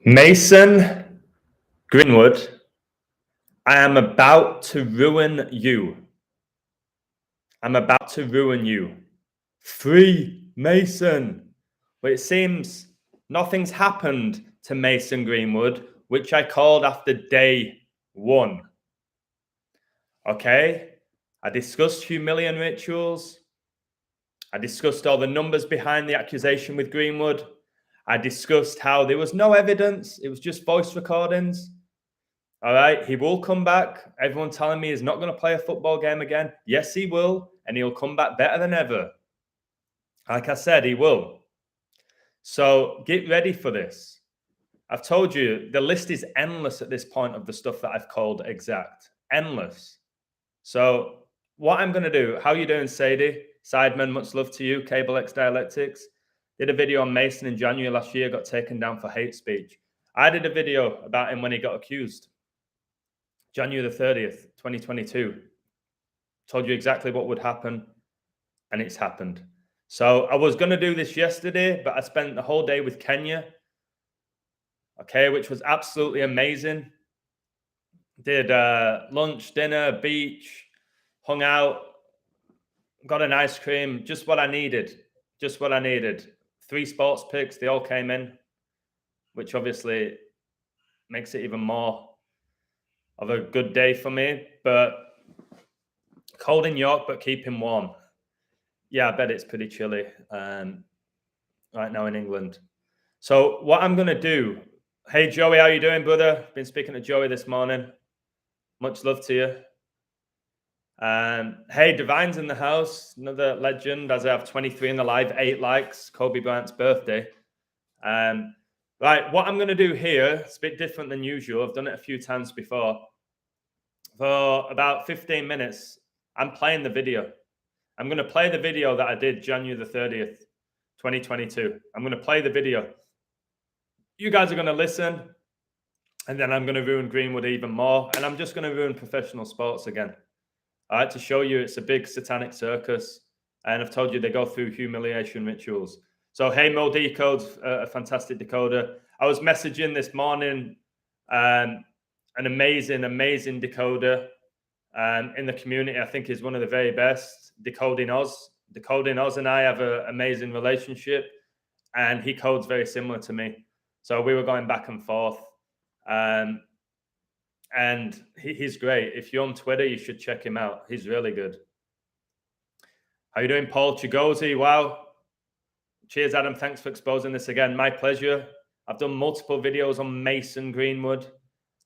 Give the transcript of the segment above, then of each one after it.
Mason Greenwood, I am about to ruin you. I'm about to ruin you. Free Mason. But it seems nothing's happened to Mason Greenwood, which I called after day one. Okay? I discussed humiliation rituals. I discussed all the numbers behind the accusation with Greenwood. I discussed how there was no evidence. It was just voice recordings. All right, he will come back. Everyone telling me he's not going to play a football game again. Yes, he will, and he'll come back better than ever. Like I said, he will. So get ready for this. I've told you, the list is endless at this point of the stuff that I've called exact. Endless. So what I'm going to do, how you doing, Sadie? Sideman, much love to you. Cable X Dialectics. Did a video on Mason in January last year, got taken down for hate speech. I did a video about him when he got accused. January the 30th, 2022. Told you exactly what would happen, and it's happened. So I was going to do this yesterday, but I spent the whole day with Kenya, okay, which was absolutely amazing. Did lunch, dinner, beach, hung out, got an ice cream, just what I needed. Just what I needed. 3 sports picks, they all came in, which obviously makes it even more of a good day for me. But cold in York, but keeping warm. Yeah, I bet it's pretty chilly right now in England. So what I'm going to do... Hey, Joey, how you doing, brother? Been speaking to Joey this morning. Much love to you. Hey, Divine's in the house. Another legend, as I have 23 in the live, 8 likes. Kobe Bryant's birthday. Right, what I'm going to do here, it's a bit different than usual. I've done it a few times before. For about 15 minutes, I'm playing the video. I'm going to play the video that I did January the 30th, 2022. I'm going to play the video. You guys are going to listen, and then I'm going to ruin Greenwood even more, and I'm just going to ruin professional sports again. All right, to show you it's a big satanic circus, and I've told you they go through humiliation rituals. So, hey, Mo Decode's a fantastic decoder. I was messaging this morning an amazing decoder in the community. I think is one of the very best, Decoding Oz. Decoding Oz and I have an amazing relationship, and he codes very similar to me. So we were going back and forth, and he's great. If you're on Twitter, you should check him out. He's really good. How you doing, Paul Chigozi? Wow. Cheers, Adam. Thanks for exposing this again. My pleasure. I've done multiple videos on Mason Greenwood.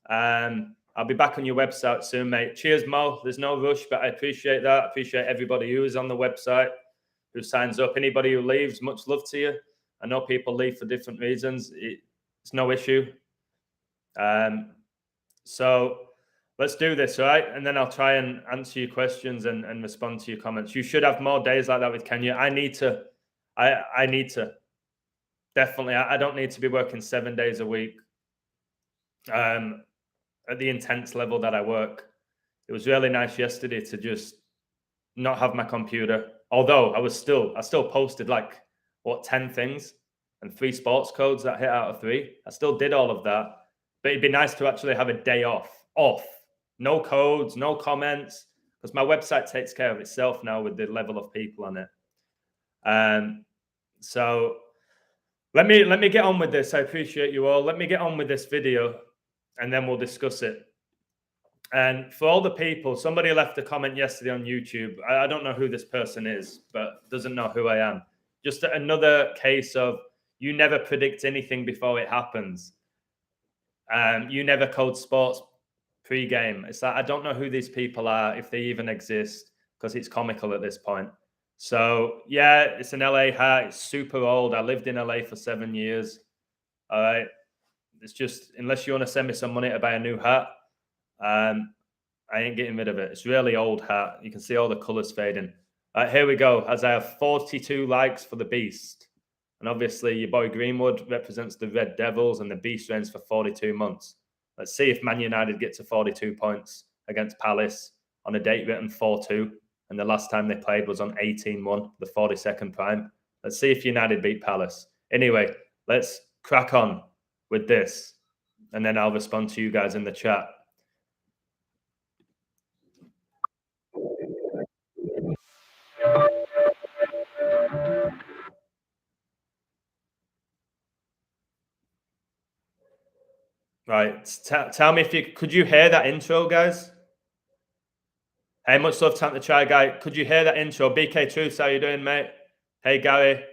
I'll be back on your website soon, mate. Cheers, Mo. There's no rush, but I appreciate that. I appreciate everybody who is on the website, who signs up. Anybody who leaves, much love to you. I know people leave for different reasons. It's no issue. So let's do this, all right? And then I'll try and answer your questions and respond to your comments. You should have more days like that with Kenya. I need to. I need to. Definitely. I don't need to be working 7 days a week at the intense level that I work. It was really nice yesterday to just not have my computer. Although I still posted like, 10 things and 3 sports codes that hit out of 3. I still did all of that. But it'd be nice to actually have a day off. No codes, no comments, because my website takes care of itself now with the level of people on it. So let me get on with this. I appreciate you all. Let me get on with this video, and then we'll discuss it. And for all the people, somebody left a comment yesterday on YouTube. I don't know who this person is, but doesn't know who I am. Just another case of you never predict anything before it happens. You never code sports pre-game. It's like, I don't know who these people are, if they even exist, because it's comical at this point. So, yeah, it's an LA hat. It's super old. I lived in LA for 7 years. All right. It's just, unless you want to send me some money to buy a new hat, I ain't getting rid of it. It's really old hat. You can see all the colors fading. Here we go. As I have 42 likes for the Beast. And obviously, your boy Greenwood represents the Red Devils, and the Beast reigns for 42 months. Let's see if Man United get to 42 points against Palace on a date written 4-2. And the last time they played was on 18-1, the 42nd prime. Let's see if United beat Palace. Anyway, let's crack on. with this, and then I'll respond to you guys in the chat. Right, tell me if you could you hear that intro, guys? Hey, much love, time to try, guy. Could you hear that intro? BK Truths, how you doing, mate? Hey, Gary.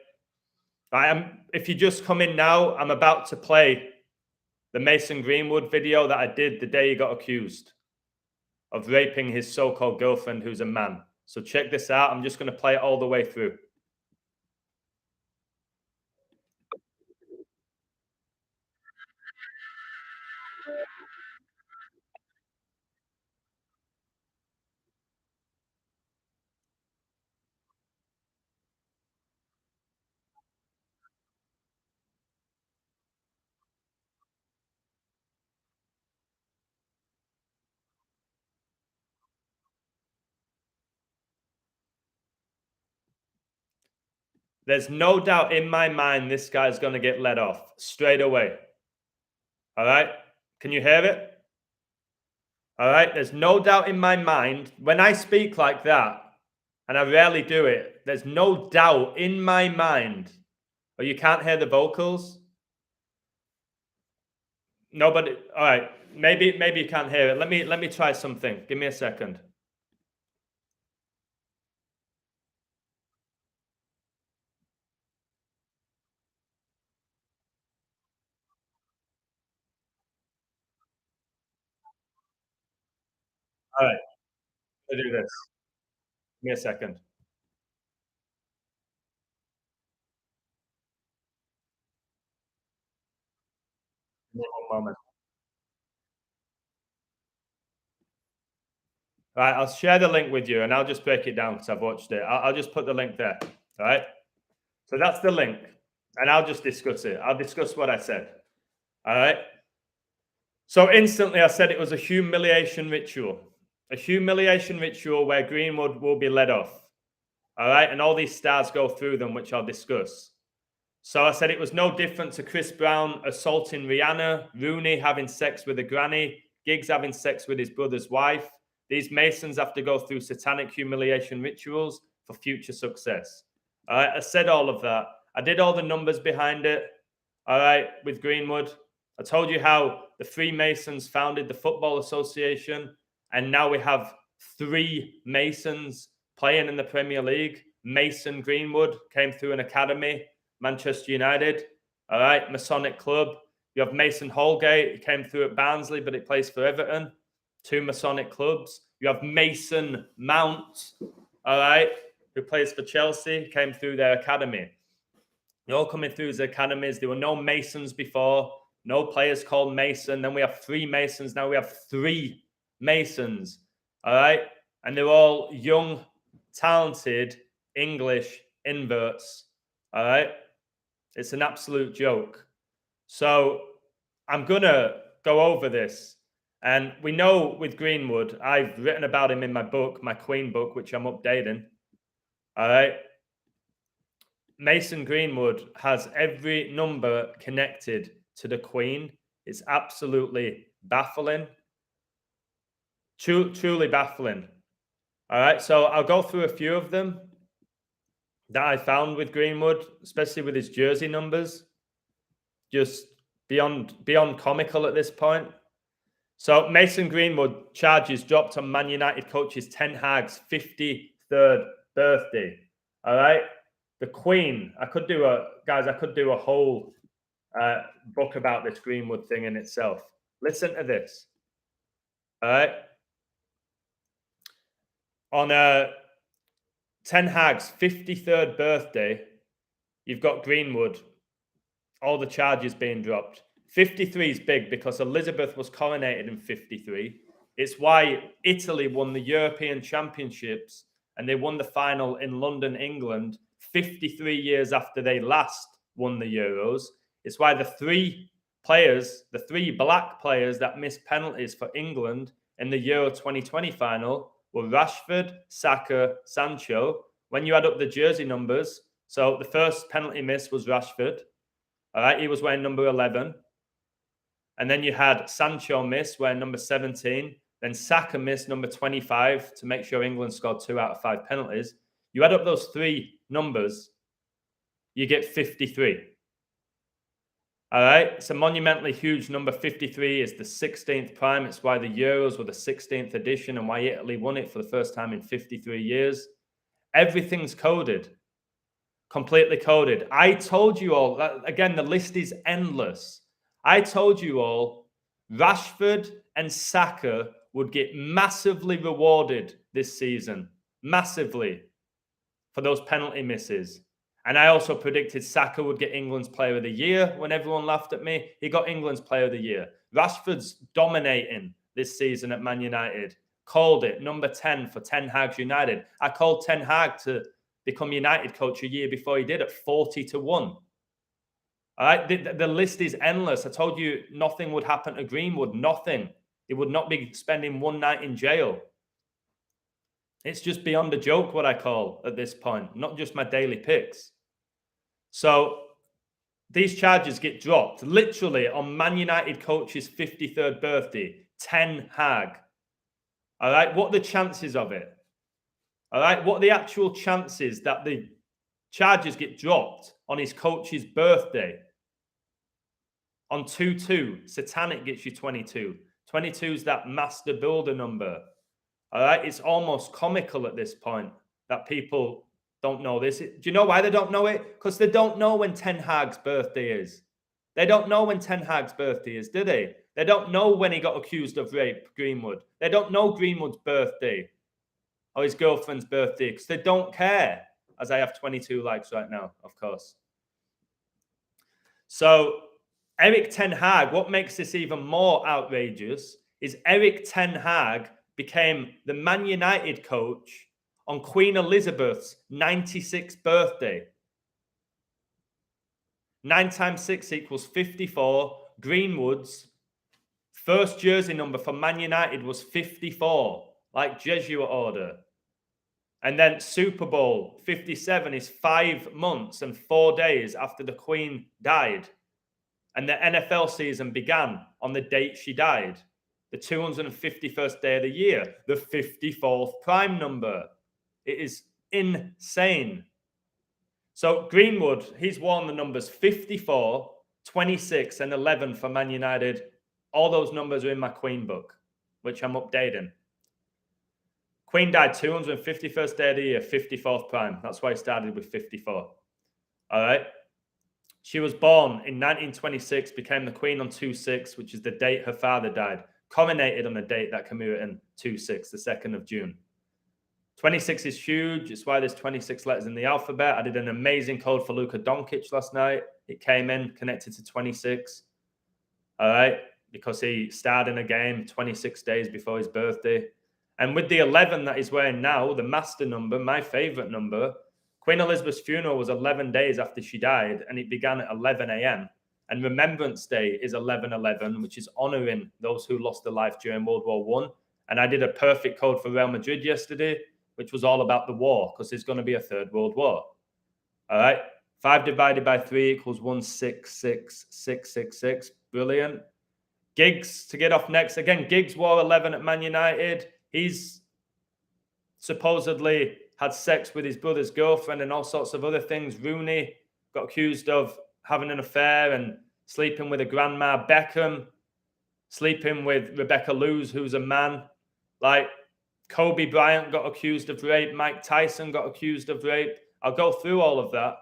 If you just come in now, I'm about to play the Mason Greenwood video that I did the day he got accused of raping his so-called girlfriend, who's a man. So check this out. I'm just going to play it all the way through. There's no doubt in my mind this guy's going to get let off straight away. All right? Can you hear it? All right? There's no doubt in my mind when I speak like that, and I rarely do it, there's no doubt in my mind. Oh, you can't hear the vocals? Nobody. All right. Maybe you can't hear it. Let me try something. Give me a second. All right. Let's do this. Give me a second. Give me one moment. All right. I'll share the link with you, and I'll just break it down because I've watched it. I'll just put the link there. All right. So that's the link, and I'll just discuss it. I'll discuss what I said. All right. So instantly, I said it was a humiliation ritual. A humiliation ritual where Greenwood will be let off. All right. And all these stars go through them, which I'll discuss. So I said it was no different to Chris Brown assaulting Rihanna, Rooney having sex with a granny, Giggs having sex with his brother's wife. These Masons have to go through satanic humiliation rituals for future success. All right. I said all of that. I did all the numbers behind it. All right. With Greenwood. I told you how the Freemasons founded the Football Association, and now we have 3 Masons playing in the Premier League. Mason Greenwood came through an academy, Manchester United. All right, Masonic club. You have Mason Holgate. He came through at Barnsley, but he plays for Everton. 2 Masonic clubs. You have Mason Mount. All right, who plays for Chelsea. Came through their academy. They're all coming through as academies. There were no Masons before. No players called Mason. Then we have 3 Masons. Now we have 3 Masons. All right. And they're all young, talented English inverts. All right. It's an absolute joke. So I'm going to go over this. And we know with Greenwood, I've written about him in my book, my Queen book, which I'm updating. All right. Mason Greenwood has every number connected to the Queen. It's absolutely baffling. Truly baffling. All right, so I'll go through a few of them that I found with Greenwood, especially with his jersey numbers. Just beyond comical at this point. So Mason Greenwood charges dropped on Man United coaches Ten Hag's 53rd birthday. All right, the Queen. I could do a whole book about this Greenwood thing in itself. Listen to this. All right. On Ten Hag's 53rd birthday, you've got Greenwood, all the charges being dropped. 53 is big because Elizabeth was coronated in 53. It's why Italy won the European Championships and they won the final in London, England, 53 years after they last won the Euros. It's why the 3 black players that missed penalties for England in the Euro 2020 final were Rashford, Saka, Sancho. When you add up the jersey numbers, so the first penalty miss was Rashford. All right, he was wearing number 11. And then you had Sancho miss, wearing number 17. Then Saka missed number 25 to make sure England scored 2 out of 5 penalties. You add up those 3 numbers, you get 53. All right, it's a monumentally huge number. 53 is the 16th prime. It's why the Euros were the 16th edition and why Italy won it for the first time in 53 years. Everything's coded, completely coded. I told you all, that, again, the list is endless. I told you all Rashford and Saka would get massively rewarded this season, massively, for those penalty misses. And I also predicted Saka would get England's Player of the Year when everyone laughed at me. He got England's Player of the Year. Rashford's dominating this season at Man United. Called it number 10 for Ten Hag's United. I called Ten Hag to become United coach a year before he did at 40-1. All right, the list is endless. I told you nothing would happen to Greenwood. Nothing. He would not be spending one night in jail. It's just beyond a joke what I call at this point, not just my daily picks. So these charges get dropped literally on Man United coach's 53rd birthday, Ten Hag. All right, what are the chances of it? All right, what are the actual chances that the charges get dropped on his coach's birthday? On 2-2, Satanic gets you 22. 22 is that master builder number. All right, it's almost comical at this point that people don't know this. Do you know why they don't know it? Because they don't know when Ten Hag's birthday is. They don't know when Ten Hag's birthday is, do they? They don't know when he got accused of rape, Greenwood. They don't know Greenwood's birthday or his girlfriend's birthday because they don't care, as I have 22 likes right now, of course. So Eric Ten Hag, what makes this even more outrageous is Eric Ten Hag became the Man United coach on Queen Elizabeth's 96th birthday. 9 times 6 equals 54. Greenwood's first jersey number for Man United was 54, like Jesuit order. And then Super Bowl 57 is 5 months and 4 days after the Queen died. And the NFL season began on the date she died. The 251st day of the year, the 54th prime number. It is insane. So Greenwood, he's worn the numbers 54, 26, and 11 for Man United. All those numbers are in my Queen book, which I'm updating. Queen died 251st day of the year, 54th prime. That's why I started with 54. All right. She was born in 1926, became the Queen on 2/6, which is the date her father died. Coronated on a date that came out in 2/6, the 2nd of June. 26 is huge. It's why there's 26 letters in the alphabet. I did an amazing code for Luka Doncic last night. It came in connected to 26. All right. Because he started in a game 26 days before his birthday. And with the 11 that he's wearing now, the master number, my favorite number, Queen Elizabeth's funeral was 11 days after she died, and it began at 11 a.m. And Remembrance Day is 11/11, which is honoring those who lost their life during World War I. And I did a perfect code for Real Madrid yesterday, which was all about the war, because there's going to be a third world war. All right. 5 divided by 3 equals 166,666. Brilliant. Giggs to get off next. Again, Giggs wore 11 at Man United. He's supposedly had sex with his brother's girlfriend and all sorts of other things. Rooney got accused of having an affair and sleeping with a grandma. Beckham sleeping with Rebecca Lewis, who's a man. Like, Kobe Bryant got accused of rape. Mike Tyson got accused of rape. I'll go through all of that.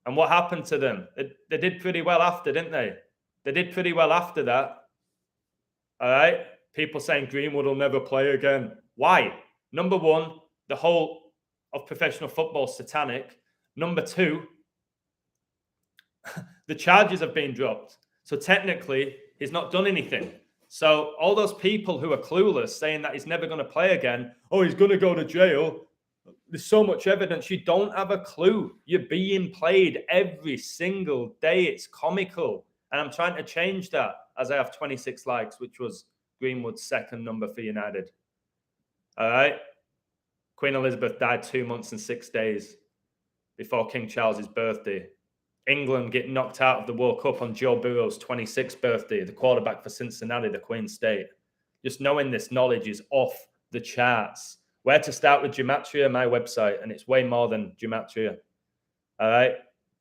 And what happened to them? They did pretty well after, didn't they? They did pretty well after that. All right? People saying Greenwood will never play again. Why? Number one, the whole of professional football is satanic. Number two, the charges have been dropped. So technically, he's not done anything. So all those people who are clueless saying that he's never going to play again, oh, he's going to go to jail. There's so much evidence. You don't have a clue. You're being played every single day. It's comical. And I'm trying to change that as I have 26 likes, which was Greenwood's second number for United. All right. Queen Elizabeth died 2 months and 6 days before King Charles's birthday England get knocked out of the World Cup on Joe Burrow's 26th birthday, the quarterback for Cincinnati, the Queen State. Just knowing this knowledge is off the charts. Where to start with gematria? My website, and it's way more than gematria. All right?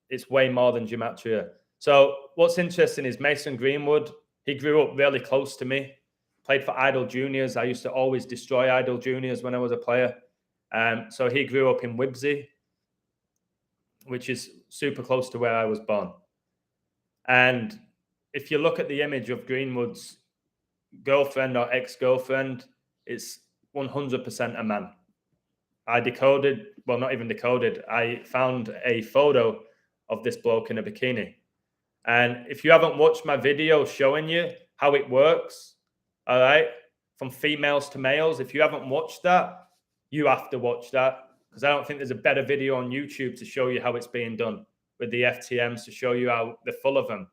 It's way more than gematria. So what's interesting is Mason Greenwood, he grew up really close to me, played for Idle Juniors. I used to always destroy Idle Juniors when I was a player. So he grew up in Wibsey, which is super close to where I was born. And if you look at the image of Greenwood's girlfriend or ex-girlfriend, it's 100% a man. I decoded, well, not even decoded, I found a photo of this bloke in a bikini. And if you haven't watched my video showing you how it works, all right, from females to males, if you haven't watched that, you have to watch that, because I don't think there's a better video on YouTube to show you how it's being done with the FTMs, to show you how they're full of them,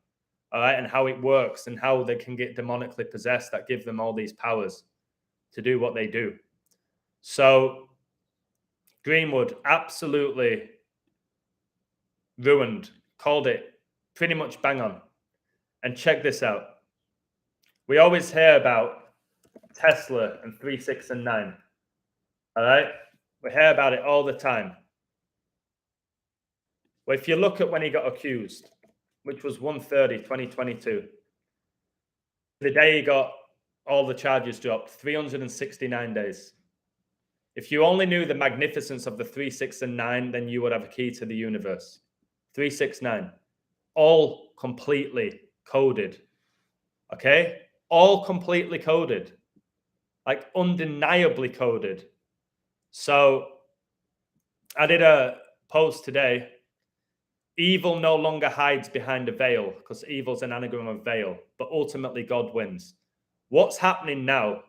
all right, and how it works and how they can get demonically possessed that give them all these powers to do what they do. So Greenwood absolutely ruined, called it pretty much bang on. And check this out. We always hear about Tesla and 3, 6, and 9. All right? We hear about it all the time. Well, if you look at when he got accused, which was 1/30/2022, the day he got all the charges dropped, 369 days. If you only knew the magnificence of the 3, 6, and 9, then you would have a key to the universe. 3, 6, 9. All completely coded. Okay? All completely coded. Like undeniably coded. So I did a post today. Evil no longer hides behind a veil, because evil's an anagram of veil, but ultimately God wins. What's happening now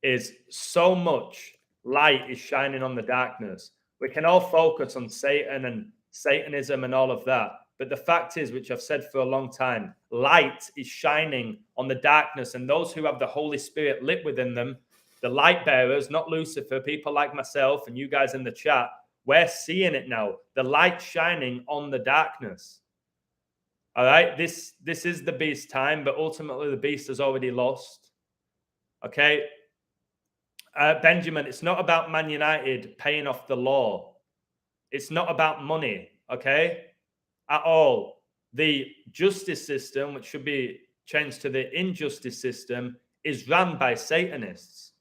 is so much light is shining on the darkness. We can all focus on Satan and Satanism and all of that. But the fact is, which I've said for a long time, light is shining on the darkness. And those who have the Holy Spirit lit within them, the light bearers, not Lucifer, people like myself and you guys in the chat, we're seeing it now. The light shining on the darkness. All right? This is the beast time, but ultimately the beast has already lost. Okay? Benjamin, it's not about Man United paying off the law. It's not about money, okay? At all. The justice system, which should be changed to the injustice system, is run by Satanists.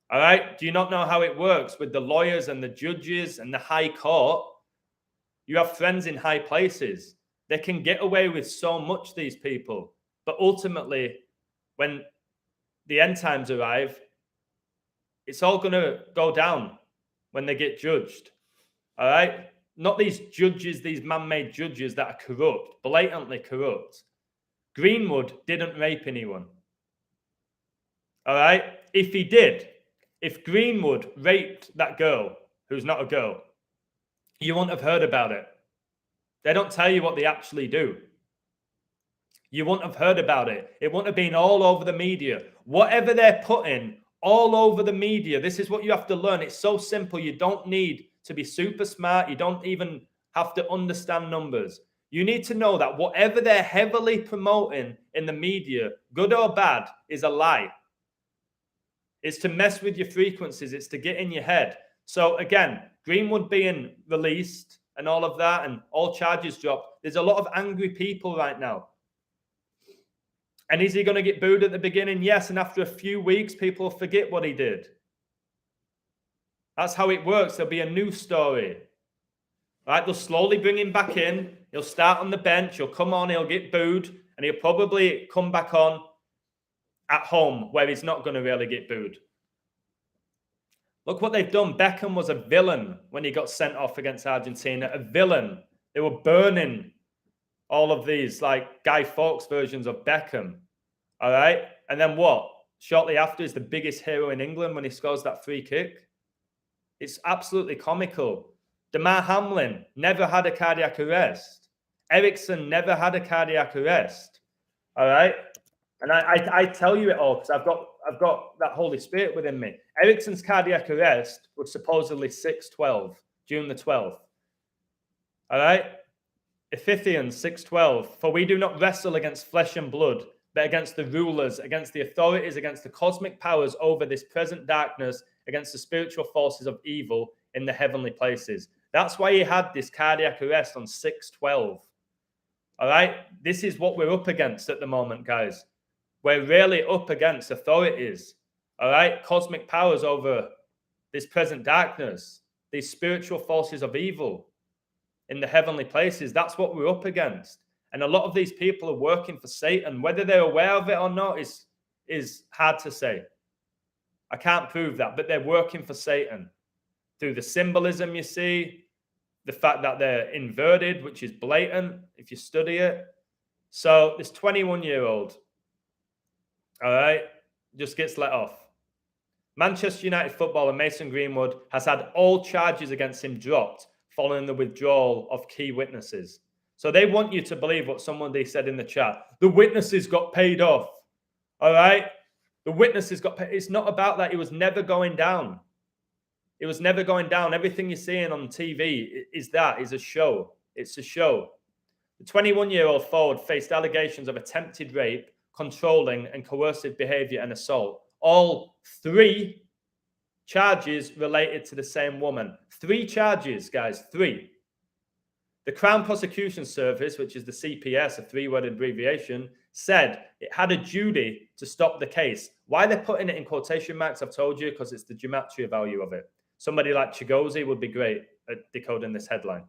All right? Do you not know how it works with the lawyers and the judges and the high court? You have friends in high places. They can get away with so much, these people. But ultimately, when the end times arrive, it's all going to go down when they get judged. All right? Not these judges, these man-made judges that are corrupt, blatantly corrupt. Greenwood didn't rape anyone. All right? If he did, if Greenwood raped that girl, who's not a girl, you wouldn't have heard about it. They don't tell you what they actually do. You wouldn't have heard about it. It wouldn't have been all over the media. Whatever they're putting all over the media, this is what you have to learn. It's so simple. You don't need to be super smart. You don't even have to understand numbers. You need to know that whatever they're heavily promoting in the media, good or bad, is a lie. It's to mess with your frequencies. It's to get in your head. So again, Greenwood being released and all of that and all charges dropped, there's a lot of angry people right now. And is he going to get booed at the beginning? Yes. And after a few weeks, people forget what he did. That's how it works. There'll be a new story. Right? They'll slowly bring him back in. He'll start on the bench. He'll come on. He'll get booed. And he'll probably come back on at home where he's not going to really get booed. Look what they've done. Beckham was a villain when he got sent off against Argentina. A villain. They were burning all of these like Guy Fawkes versions of Beckham. All right? And then what? Shortly after is the biggest hero in England when he scores that free kick. It's absolutely comical. Damar Hamlin never had a cardiac arrest. Ericsson never had a cardiac arrest. All right? And I tell you it all because I've got that Holy Spirit within me. Ericsson's cardiac arrest was supposedly 6/12, June the 12th. All right? Ephesians 6:12, for we do not wrestle against flesh and blood, but against the rulers, against the authorities, against the cosmic powers over this present darkness, against the spiritual forces of evil in the heavenly places. That's why he had this cardiac arrest on 6:12. All right? This is what we're up against at the moment, guys. We're really up against authorities, all right? Cosmic powers over this present darkness, these spiritual forces of evil in the heavenly places. That's what we're up against. And a lot of these people are working for Satan. Whether they're aware of it or not is hard to say. I can't prove that, but they're working for Satan through the symbolism you see, the fact that they're inverted, which is blatant if you study it. So this 21-year-old, all right, just gets let off. Manchester United footballer Mason Greenwood has had all charges against him dropped following the withdrawal of key witnesses. So they want you to believe what somebody said in the chat. The witnesses got paid off. All right? The witnesses got paid. It's not about that. It was never going down. It was never going down. Everything you're seeing on TV is a show. It's a show. The 21-year-old forward faced allegations of attempted rape, controlling and coercive behavior and assault. All 3 charges related to the same woman. 3 charges, guys, 3. The Crown Prosecution Service, which is the CPS, a 3-word abbreviation, said it had a duty to stop the case. Why they're putting it in quotation marks, I've told you, because it's the gematria value of it. Somebody like Chigozi would be great at decoding this headline.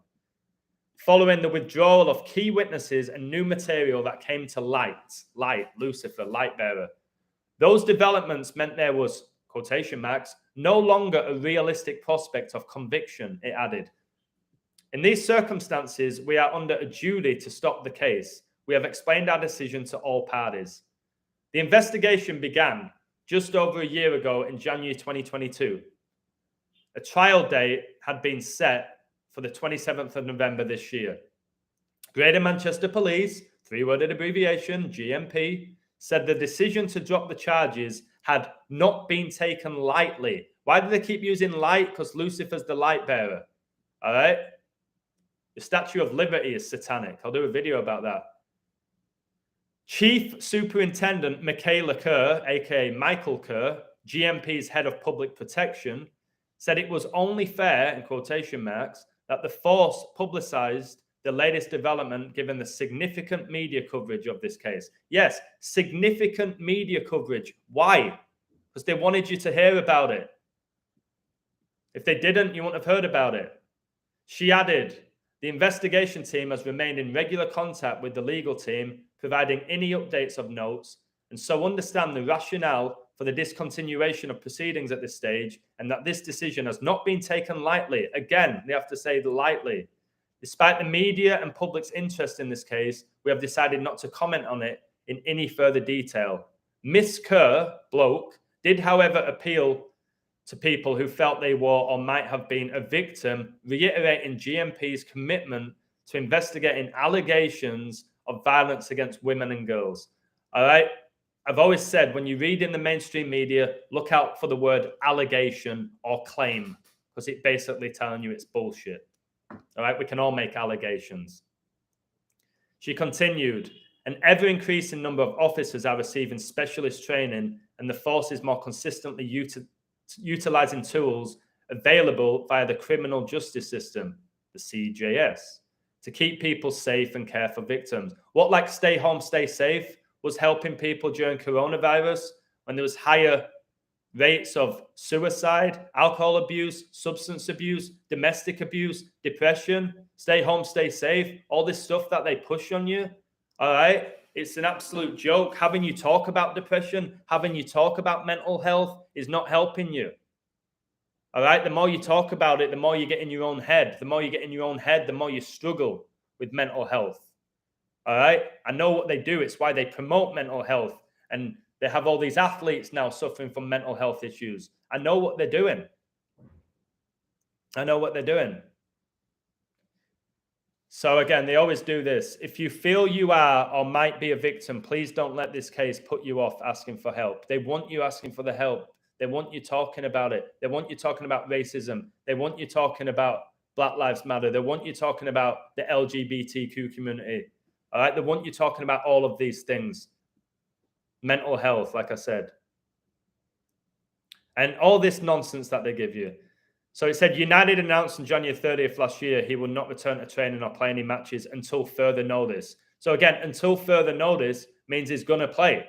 Following the withdrawal of key witnesses and new material that came to light, Lucifer, light bearer. Those developments meant there was, quotation marks, no longer a realistic prospect of conviction, it added. In these circumstances, we are under a duty to stop the case. We have explained our decision to all parties. The investigation began just over a year ago in January 2022. A trial date had been set for the 27th of November this year. Greater Manchester Police, 3-worded abbreviation, GMP, said the decision to drop the charges had not been taken lightly. Why do they keep using light? Because Lucifer's the light bearer. All right? The Statue of Liberty is satanic. I'll do a video about that. Chief Superintendent Michaela Kerr, aka Michael Kerr, GMP's head of public protection, said it was only fair, in quotation marks, that the force publicized the latest development given the significant media coverage of this case. Yes, significant media coverage. Why? Because they wanted you to hear about it. If they didn't, you wouldn't have heard about it. She added, the investigation team has remained in regular contact with the legal team, providing any updates of notes, and so understand the rationale for the discontinuation of proceedings at this stage, and that this decision has not been taken lightly. Again, they have to say lightly. Despite the media and public's interest in this case, we have decided not to comment on it in any further detail. Miss Kerr, bloke, did, however, appeal to people who felt they were or might have been a victim, reiterating GMP's commitment to investigating allegations of violence against women and girls. All right? I've always said, when you read in the mainstream media, look out for the word allegation or claim, because it's basically telling you it's bullshit. All right? We can all make allegations. She continued, an ever-increasing number of officers are receiving specialist training, and the force is more consistently utilizing tools available via the criminal justice system, the CJS, to keep people safe and care for victims. What, like Stay Home, Stay Safe, was helping people during coronavirus when there was higher rates of suicide, alcohol abuse, substance abuse, domestic abuse, depression, stay home, stay safe, all this stuff that they push on you. All right. It's an absolute joke. Having you talk about depression, having you talk about mental health is not helping you. All right. The more you talk about it, the more you get in your own head. The more you get in your own head, the more you struggle with mental health. All right. I know what they do. It's why they promote mental health. And they have all these athletes now suffering from mental health issues. I know what they're doing. I know what they're doing. So again, they always do this. If you feel you are or might be a victim, please don't let this case put you off asking for help. They want you asking for the help. They want you talking about it. They want you talking about racism. They want you talking about Black Lives Matter. They want you talking about the LGBTQ community. All right. They want you talking about all of these things. Mental health, like I said. And all this nonsense that they give you. So it said United announced on January 30th last year he will not return to training or play any matches until further notice. So again, until further notice means he's going to play.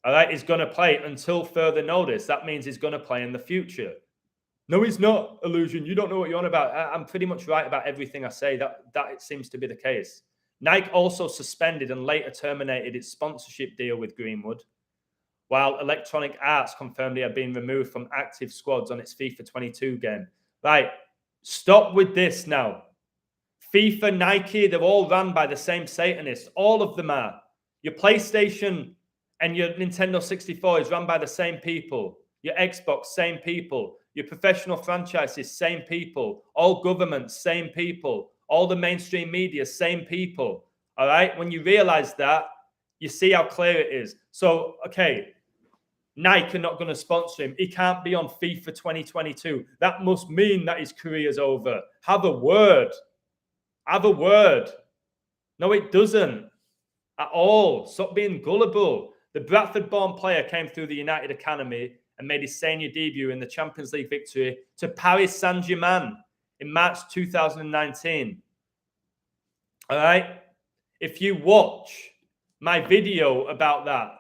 All right, he's going to play until further notice. That means he's going to play in the future. No, he's not, Illusion. You don't know what you're on about. I'm pretty much right about everything I say. That it seems to be the case. Nike also suspended and later terminated its sponsorship deal with Greenwood, while Electronic Arts confirmed he had been removed from active squads on its FIFA 22 game. Right, stop with this now. FIFA, Nike, they're all run by the same Satanists. All of them are. Your PlayStation and your Nintendo 64 is run by the same people. Your Xbox, same people. Your professional franchises, same people. All governments, same people. All the mainstream media, same people. All right? When you realize that, you see how clear it is. So, okay, Nike are not going to sponsor him. He can't be on FIFA 2022. That must mean that his career's over. Have a word. Have a word. No, it doesn't. At all. Stop being gullible. The Bradford-born player came through the United Academy and made his senior debut in the Champions League victory to Paris Saint-Germain in March 2019. All right? If you watch my video about that,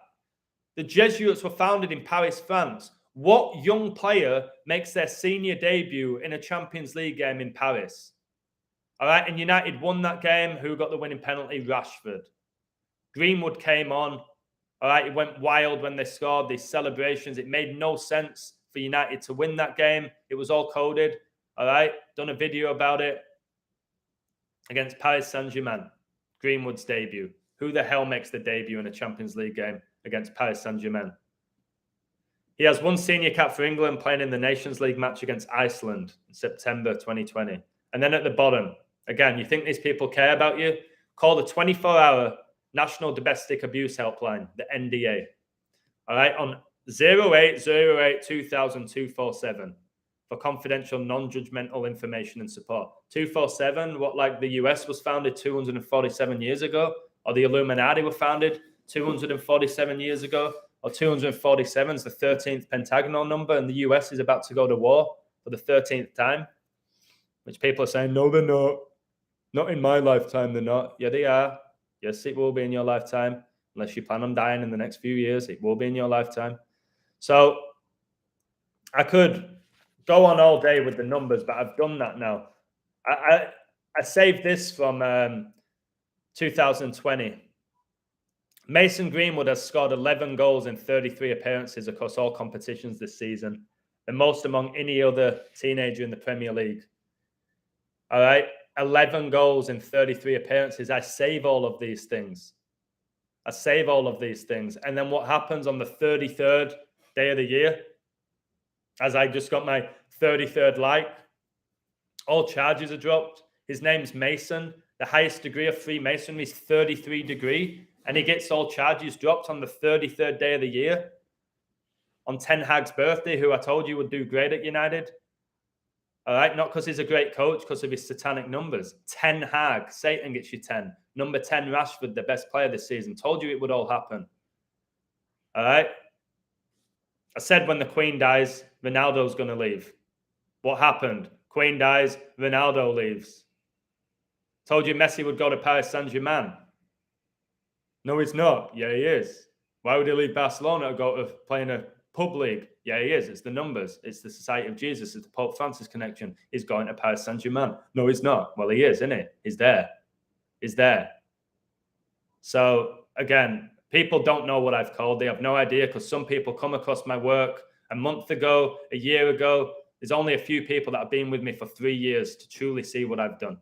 the Jesuits were founded in Paris, France. What young player makes their senior debut in a Champions League game in Paris? All right, and United won that game. Who got the winning penalty? Rashford. Greenwood came on. All right, it went wild when they scored, these celebrations. It made no sense for United to win that game. It was all coded. All right, done a video about it against Paris Saint-Germain. Greenwood's debut. Who the hell makes the debut in a Champions League game against Paris Saint-Germain? He has one senior cap for England playing in the Nations League match against Iceland in September 2020. And then at the bottom, again, you think these people care about you? Call the 24-hour National Domestic Abuse Helpline, the NDA. All right, on 0808 2000 247 for confidential, non-judgmental information and support. 247, what, like the US was founded 247 years ago? Or the Illuminati were founded 247 years ago? Or 247 is the 13th pentagonal number, and the US is about to go to war for the 13th time? Which people are saying, no, they're not. Not in my lifetime, they're not. Yeah, they are. Yes, it will be in your lifetime. Unless you plan on dying in the next few years, it will be in your lifetime. So I could go on all day with the numbers, but I've done that now. I saved this from 2020. Mason Greenwood has scored 11 goals in 33 appearances across all competitions this season, the most among any other teenager in the Premier League. All right, 11 goals in 33 appearances. I save all of these things. I save all of these things. And then what happens on the 33rd day of the year? As I just got my 33rd like, all charges are dropped. His name's Mason. The highest degree of Freemasonry is 33 degree. And he gets all charges dropped on the 33rd day of the year. On Ten Hag's birthday, who I told you would do great at United. All right, not because he's a great coach, because of his satanic numbers. 10 Hag, Satan gets you 10. Number 10, Rashford, the best player this season. Told you it would all happen. All right. I said when the Queen dies, Ronaldo's going to leave. What happened? Queen dies, Ronaldo leaves. Told you Messi would go to Paris Saint-Germain. No, he's not. Yeah, he is. Why would he leave Barcelona to go to play in a pub league? Yeah, he is. It's the numbers. It's the Society of Jesus. It's the Pope Francis connection. He's going to Paris Saint-Germain. No, he's not. Well, he is, isn't he? He's there. He's there. So, again, people don't know what I've called. They have no idea because some people come across my work a month ago, a year ago. There's only a few people that have been with me for 3 years to truly see what I've done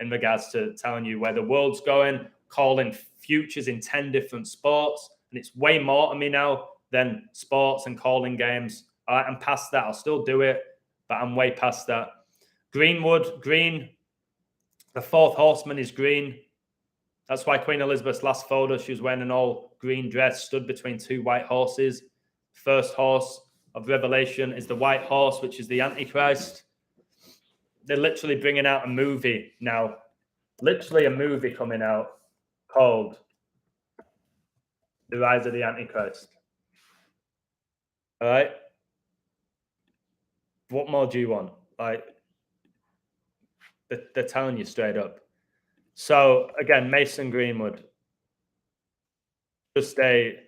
in regards to telling you where the world's going, calling futures in 10 different sports. And it's way more to me now than sports and calling games. All right, I'm past that. I'll still do it, but I'm way past that. Greenwood, green. The fourth horseman is green. That's why Queen Elizabeth's last photo, she was wearing an all green dress, stood between two white horses. First horse of Revelation is the white horse, which is the Antichrist. they're literally bringing out a movie now. Literally a movie coming out called The Rise of the Antichrist. All right. What more do you want? Like, they're telling you straight up. So again, Mason Greenwood, just a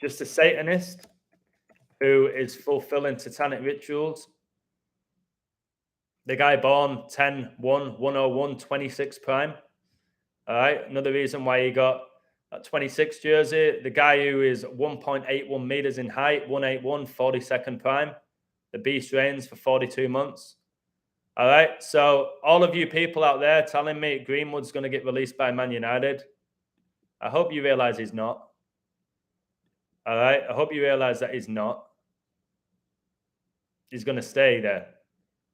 Satanist who is fulfilling satanic rituals. The guy born 10-1-101, 26 prime. All right. Another reason why he got that 26 jersey. The guy who is 1.81 meters in height, 181, 42nd prime. The beast reigns for 42 months. All right. So all of you people out there telling me Greenwood's going to get released by Man United, I hope you realize he's not. All right. I hope you realize that he's not. He's going to stay there.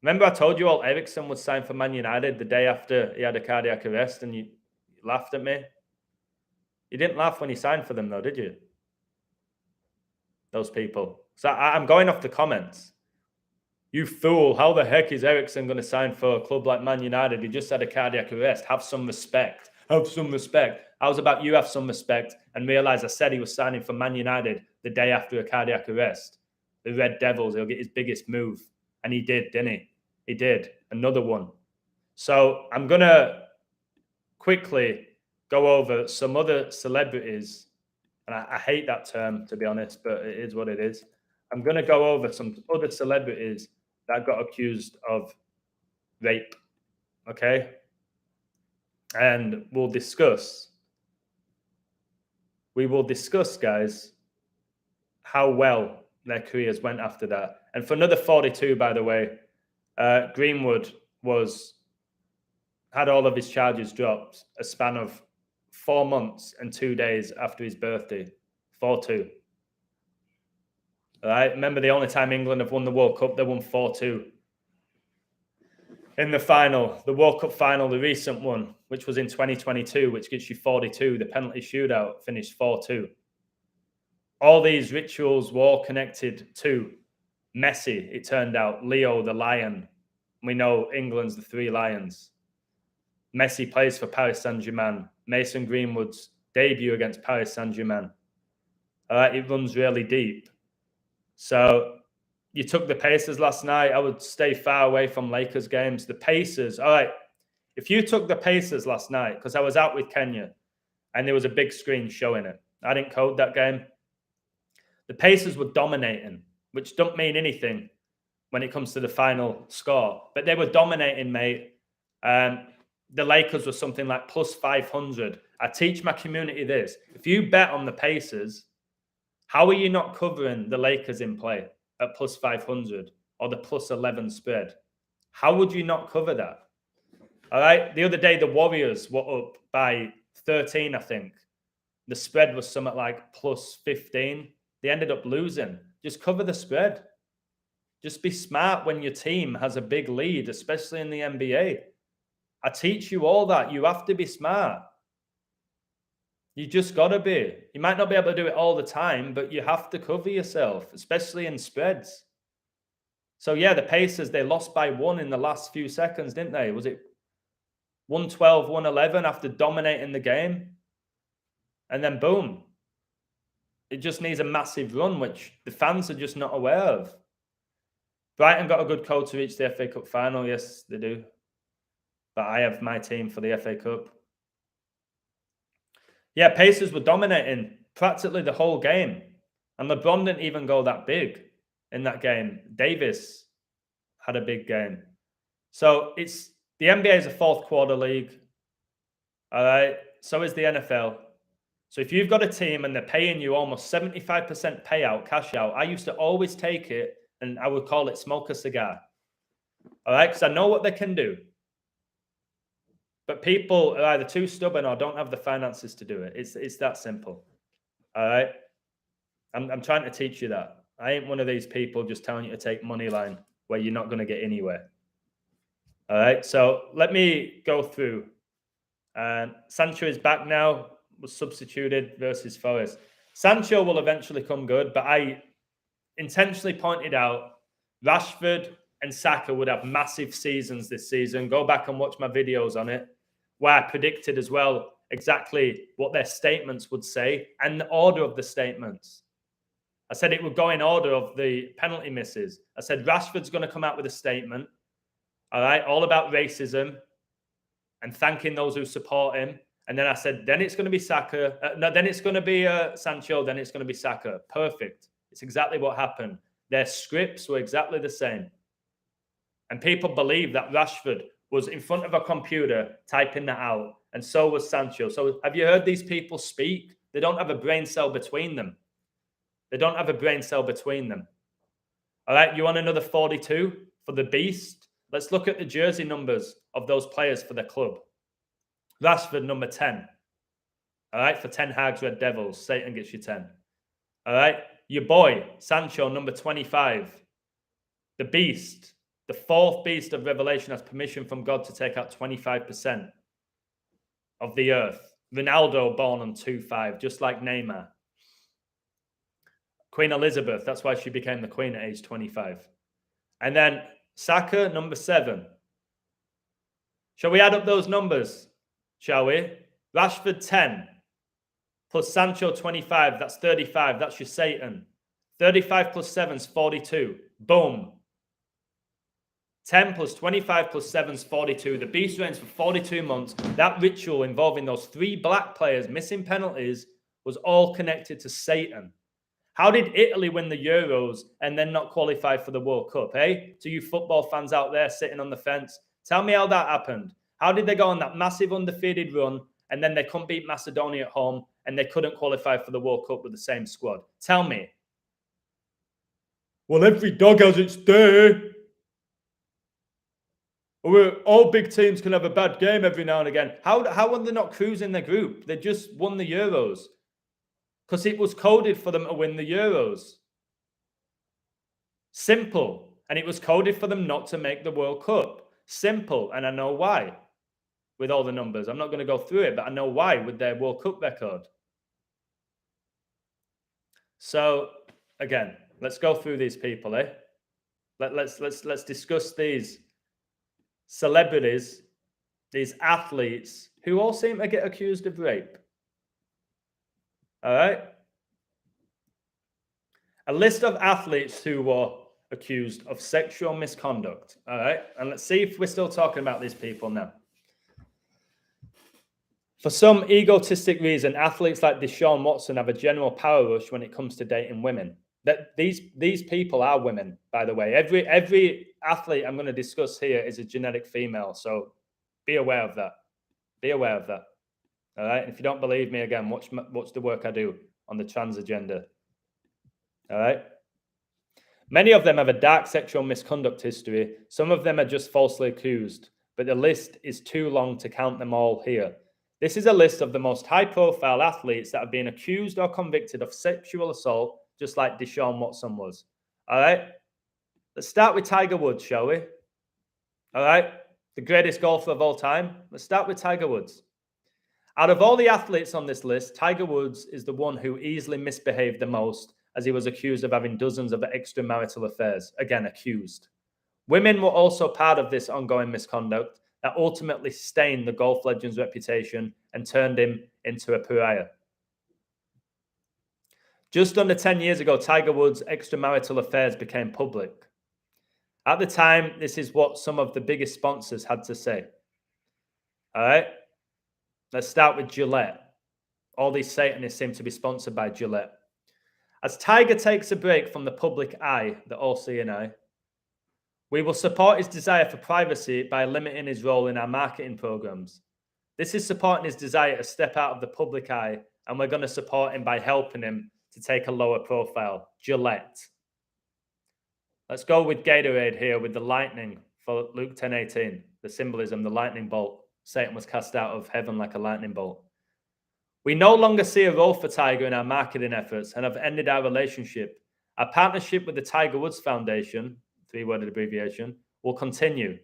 Remember I told you all Eriksen would sign for Man United the day after he had a cardiac arrest, and you laughed at me? You didn't laugh when he signed for them though, did you? Those people. So I'm going off the comments. You fool, how the heck is Eriksen going to sign for a club like Man United? He just had a cardiac arrest. Have some respect. Have some respect. I was about you have some respect and realize I said he was signing for Man United the day after a cardiac arrest. The Red Devils, he'll get his biggest move. And he did, didn't he? He did. Another one. So I'm going to quickly go over some other celebrities. And I hate that term, to be honest, but it is what it is. I'm going to go over some other celebrities that got accused of rape. Okay? And we will discuss, guys, how well their careers went after that. And for another 42, by the way, Greenwood had all of his charges dropped a span of 4 months and 2 days after his birthday. 4-2. All right. Remember, the only time England have won the World Cup, they won 4-2. In the final, the World Cup final, the recent one, which was in 2022, which gets you 42, the penalty shootout finished 4-2. All these rituals were all connected to Messi, it turned out. Leo, the lion. We know England's the three lions. Messi plays for Paris Saint-Germain. Mason Greenwood's debut against Paris Saint-Germain. It runs really deep. So you took the Pacers last night. I would stay far away from Lakers games. The Pacers, all right. If you took the Pacers last night, because I was out with Kenya and there was a big screen showing it. I didn't code that game. The Pacers were dominating, which don't mean anything when it comes to the final score. But they were dominating, mate. The Lakers were something like plus 500. I teach my community this. If you bet on the Pacers, how are you not covering the Lakers in play at plus 500 or the plus 11 spread? How would you not cover that? All right. The other day, the Warriors were up by 13, I think. The spread was something like plus 15. They ended up losing. Just cover the spread. Just be smart when your team has a big lead, especially in the NBA. I teach you all that. You have to be smart. You just got to be. You might not be able to do it all the time, but you have to cover yourself, especially in spreads. So, yeah, the Pacers, they lost by 1 in the last few seconds, didn't they? Was it 112, 111 after dominating the game? And then, boom. It just needs a massive run, which the fans are just not aware of. Brighton got a good call to reach the FA Cup final. Yes, they do. But I have my team for the FA Cup. Yeah, Pacers were dominating practically the whole game. And LeBron didn't even go that big in that game. Davis had a big game. So it's the NBA is a fourth quarter league. All right. So is the NFL. So if you've got a team and they're paying you almost 75% payout, cash out, I used to always take it and I would call it smoke a cigar. All right. Because I know what they can do. But people are either too stubborn or don't have the finances to do it. It's that simple. All right. I'm trying to teach you that. I ain't one of these people just telling you to take money line where you're not going to get anywhere. All right. So let me go through. Sancho is back now, was substituted versus Forest. Sancho will eventually come good, but I intentionally pointed out Rashford and Saka would have massive seasons this season. Go back and watch my videos on it, where I predicted as well exactly what their statements would say and the order of the statements. I said it would go in order of the penalty misses. I said Rashford's going to come out with a statement, all right, all about racism and thanking those who support him. And then I said, then it's going to be Saka. Then it's going to be Sancho. Then it's going to be Saka. Perfect. It's exactly what happened. Their scripts were exactly the same. And people believe that Rashford was in front of a computer typing that out. And so was Sancho. So have you heard these people speak? They don't have a brain cell between them. They don't have a brain cell between them. All right, you want another 42 for the beast? Let's look at the jersey numbers of those players for the club. Rashford, number 10. All right, for Ten Hag's Red Devils. Satan gets you 10. All right, your boy, Sancho, number 25. The beast, the fourth beast of Revelation, has permission from God to take out 25% of the earth. Ronaldo, born on 2-5, just like Neymar. Queen Elizabeth, that's why she became the queen at age 25. And then Saka, number 7. Shall we add up those numbers? Shall we? Rashford, 10. Plus Sancho, 25. That's 35. That's your Satan. 35 plus 7 is 42. Boom. 10 plus 25 plus 7 is 42. The beast reigns for 42 months. That ritual involving those 3 black players missing penalties was all connected to Satan. How did Italy win the Euros and then not qualify for the World Cup, eh? To you football fans out there sitting on the fence, tell me how that happened. How did they go on that massive undefeated run and then they couldn't beat Macedonia at home and they couldn't qualify for the World Cup with the same squad? Tell me. Well, every dog has its day. All big teams can have a bad game every now and again. How are they not cruising their group? They just won the Euros. Because it was coded for them to win the Euros. Simple. And it was coded for them not to make the World Cup. Simple. And I know why. With all the numbers. I'm not going to go through it, but I know why with their World Cup record. So, again, let's go through these people, eh? Let's discuss these celebrities, these athletes who all seem to get accused of rape. All right. A list of athletes who were accused of sexual misconduct. All right. And let's see if we're still talking about these people now. For some egotistic reason, athletes like Deshaun Watson have a general power rush when it comes to dating women. That these people are women, by the way. Every athlete I'm going to discuss here is a genetic female. So be aware of that. Be aware of that. All right. And if you don't believe me, again, watch the work I do on the trans agenda. All right. Many of them have a dark sexual misconduct history. Some of them are just falsely accused, but the list is too long to count them all here. This is a list of the most high-profile athletes that have been accused or convicted of sexual assault, just like Deshaun Watson was. All right. Let's start with Tiger Woods, shall we? All right. The greatest golfer of all time. Let's start with Tiger Woods. Out of all the athletes on this list, Tiger Woods is the one who easily misbehaved the most, as he was accused of having dozens of extramarital affairs. Again, accused. Women were also part of this ongoing misconduct that ultimately stained the golf legend's reputation and turned him into a pariah. Just under 10 years ago, Tiger Woods' extramarital affairs became public. At the time, this is what some of the biggest sponsors had to say. All right. Let's start with Gillette. All these Satanists seem to be sponsored by Gillette. As Tiger takes a break from the public eye, the all-seeing eye, we will support his desire for privacy by limiting his role in our marketing programs. This is supporting his desire to step out of the public eye, and we're going to support him by helping him to take a lower profile. Gillette. Let's go with Gatorade here with the lightning for Luke 10:18. The symbolism, the lightning bolt. Satan was cast out of heaven like a lightning bolt. We no longer see a role for Tiger in our marketing efforts and have ended our relationship. Our partnership with the Tiger Woods Foundation, 3-word abbreviation, will continue.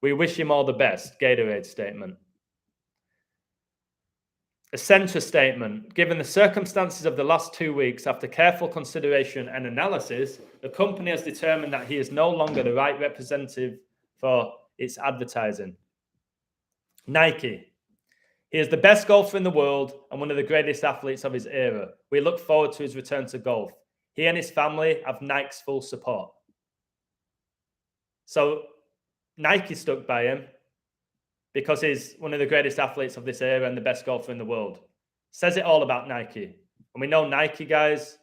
We wish him all the best. Gatorade statement. A censure statement. Given the circumstances of the last 2 weeks, after careful consideration and analysis, the company has determined that he is no longer the right representative for its advertising. Nike. He is the best golfer in the world and one of the greatest athletes of his era. We look forward to his return to golf. He and his family have Nike's full support. So Nike stuck by him because he's one of the greatest athletes of this era and the best golfer in the world. Says it all about Nike. And we know Nike, guys,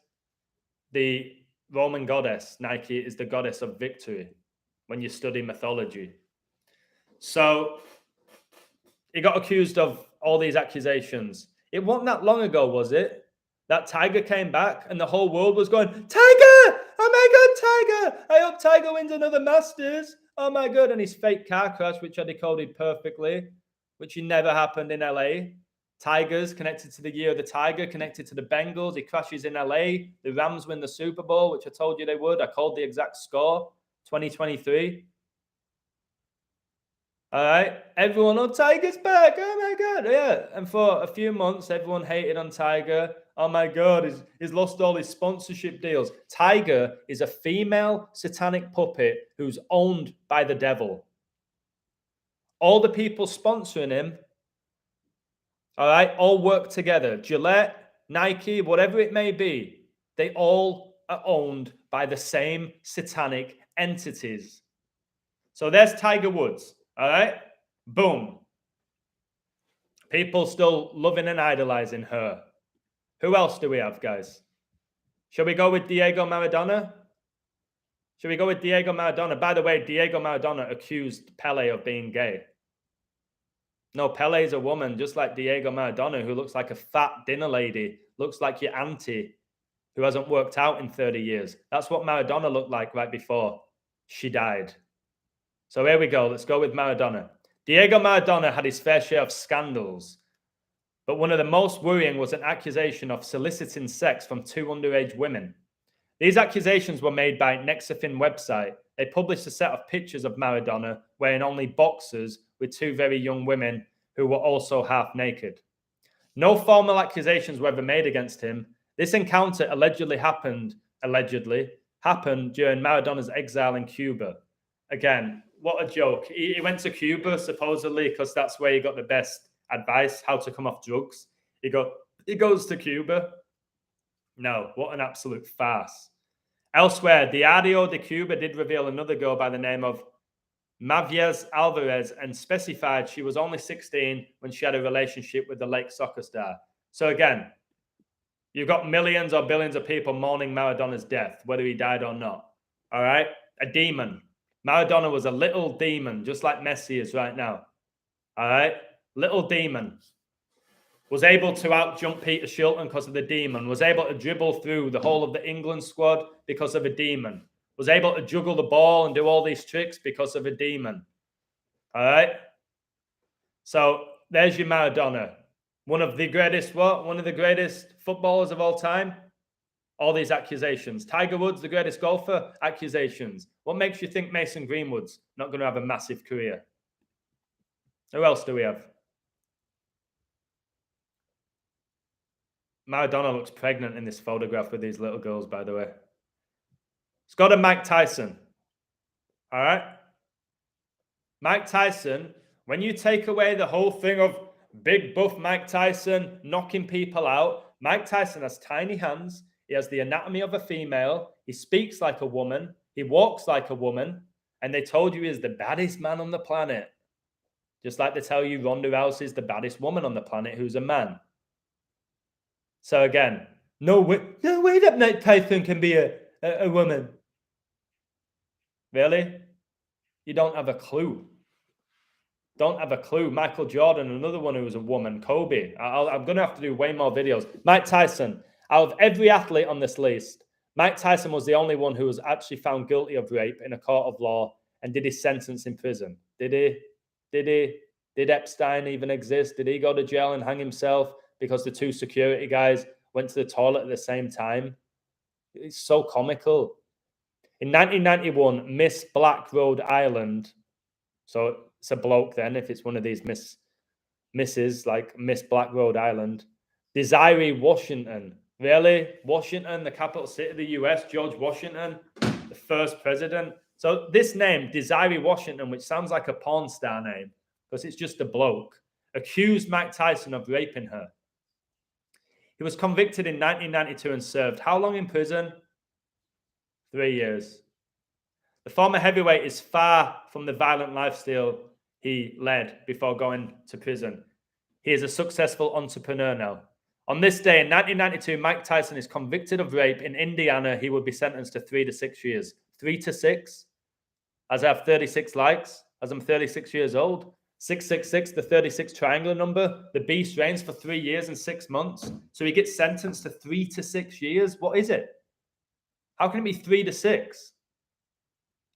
the Roman goddess. Nike is the goddess of victory when you study mythology. So he got accused of all these accusations. It wasn't that long ago, was it? That Tiger came back and the whole world was going, Tiger! Oh my God, Tiger! I hope Tiger wins another Masters. Oh my God. And his fake car crash, which I decoded perfectly, which never happened in LA. Tigers connected to the year of the Tiger, connected to the Bengals. He crashes in LA. The Rams win the Super Bowl, which I told you they would. I called the exact score, 2023. All right. Everyone on Tiger's back. Oh my God. Yeah. And for a few months, everyone hated on Tiger. Oh my God. He's lost all his sponsorship deals. Tiger is a female satanic puppet who's owned by the devil. All the people sponsoring him, all right, all work together. Gillette, Nike, whatever it may be, they all are owned by the same satanic entities. So there's Tiger Woods. All right. Boom. People still loving and idolizing her. Who else do we have, guys? Shall we go with Diego Maradona? Shall we go with Diego Maradona? By the way, Diego Maradona accused Pele of being gay. No, Pele is a woman, just like Diego Maradona, who looks like a fat dinner lady, looks like your auntie who hasn't worked out in 30 years. That's what Maradona looked like right before she died. So here we go. Let's go with Maradona. Diego Maradona had his fair share of scandals, but one of the most worrying was an accusation of soliciting sex from 2 underage women. These accusations were made by Nexafin website. They published a set of pictures of Maradona wearing only boxers with 2 very young women who were also half naked. No formal accusations were ever made against him. This encounter allegedly happened during Maradona's exile in Cuba. Again, what a joke. He went to Cuba supposedly because that's where he got the best advice, how to come off drugs. He goes to Cuba. No, what an absolute farce. Elsewhere, Diario de Cuba did reveal another girl by the name of Maviez Alvarez and specified she was only 16 when she had a relationship with the late soccer star. So again, you've got millions or billions of people mourning Maradona's death, whether he died or not. All right? A demon. Maradona was a little demon, just like Messi is right now. All right? Little demon. Was able to out-jump Peter Shilton because of the demon. Was able to dribble through the whole of the England squad because of a demon. Was able to juggle the ball and do all these tricks because of a demon. All right? So there's your Maradona. One of the greatest footballers of all time. All these accusations. Tiger Woods, the greatest golfer, accusations. What makes you think Mason Greenwood's not going to have a massive career? Who else do we have? Maradona looks pregnant in this photograph with these little girls, by the way. Let's go to Mike Tyson. All right? Mike Tyson, when you take away the whole thing of big buff Mike Tyson knocking people out, Mike Tyson has tiny hands. He has the anatomy of a female. He speaks like a woman. He walks like a woman. And they told you he is the baddest man on the planet. Just like they tell you Ronda Rousey is the baddest woman on the planet who's a man. So again, no way that Mike Tyson can be a woman. Really? You don't have a clue. Don't have a clue. Michael Jordan, another one who was a woman. Kobe. I'm going to have to do way more videos. Mike Tyson. Out of every athlete on this list, Mike Tyson was the only one who was actually found guilty of rape in a court of law and did his sentence in prison. Did he? Did Epstein even exist? Did he go to jail and hang himself because the 2 security guys went to the toilet at the same time? It's so comical. In 1991, Miss Black Rhode Island, so it's a bloke then, if it's one of these Miss Mrs. like Miss Black Rhode Island. Desiree Washington. Really? Washington, the capital city of the US, George Washington, the first president. So this name, Desiree Washington, which sounds like a porn star name, because it's just a bloke, accused Mike Tyson of raping her. He was convicted in 1992 and served how long in prison? 3 years. The former heavyweight is far from the violent lifestyle he led before going to prison. He is a successful entrepreneur now. On this day in 1992, Mike Tyson is convicted of rape in Indiana. He would be sentenced to 3 to 6 years. 3 to 6? As I have 36 likes, as I'm 36 years old. 666, the 36 triangular number. The beast reigns for 3 years and 6 months. So he gets sentenced to 3 to 6 years. What is it? How can it be 3 to 6?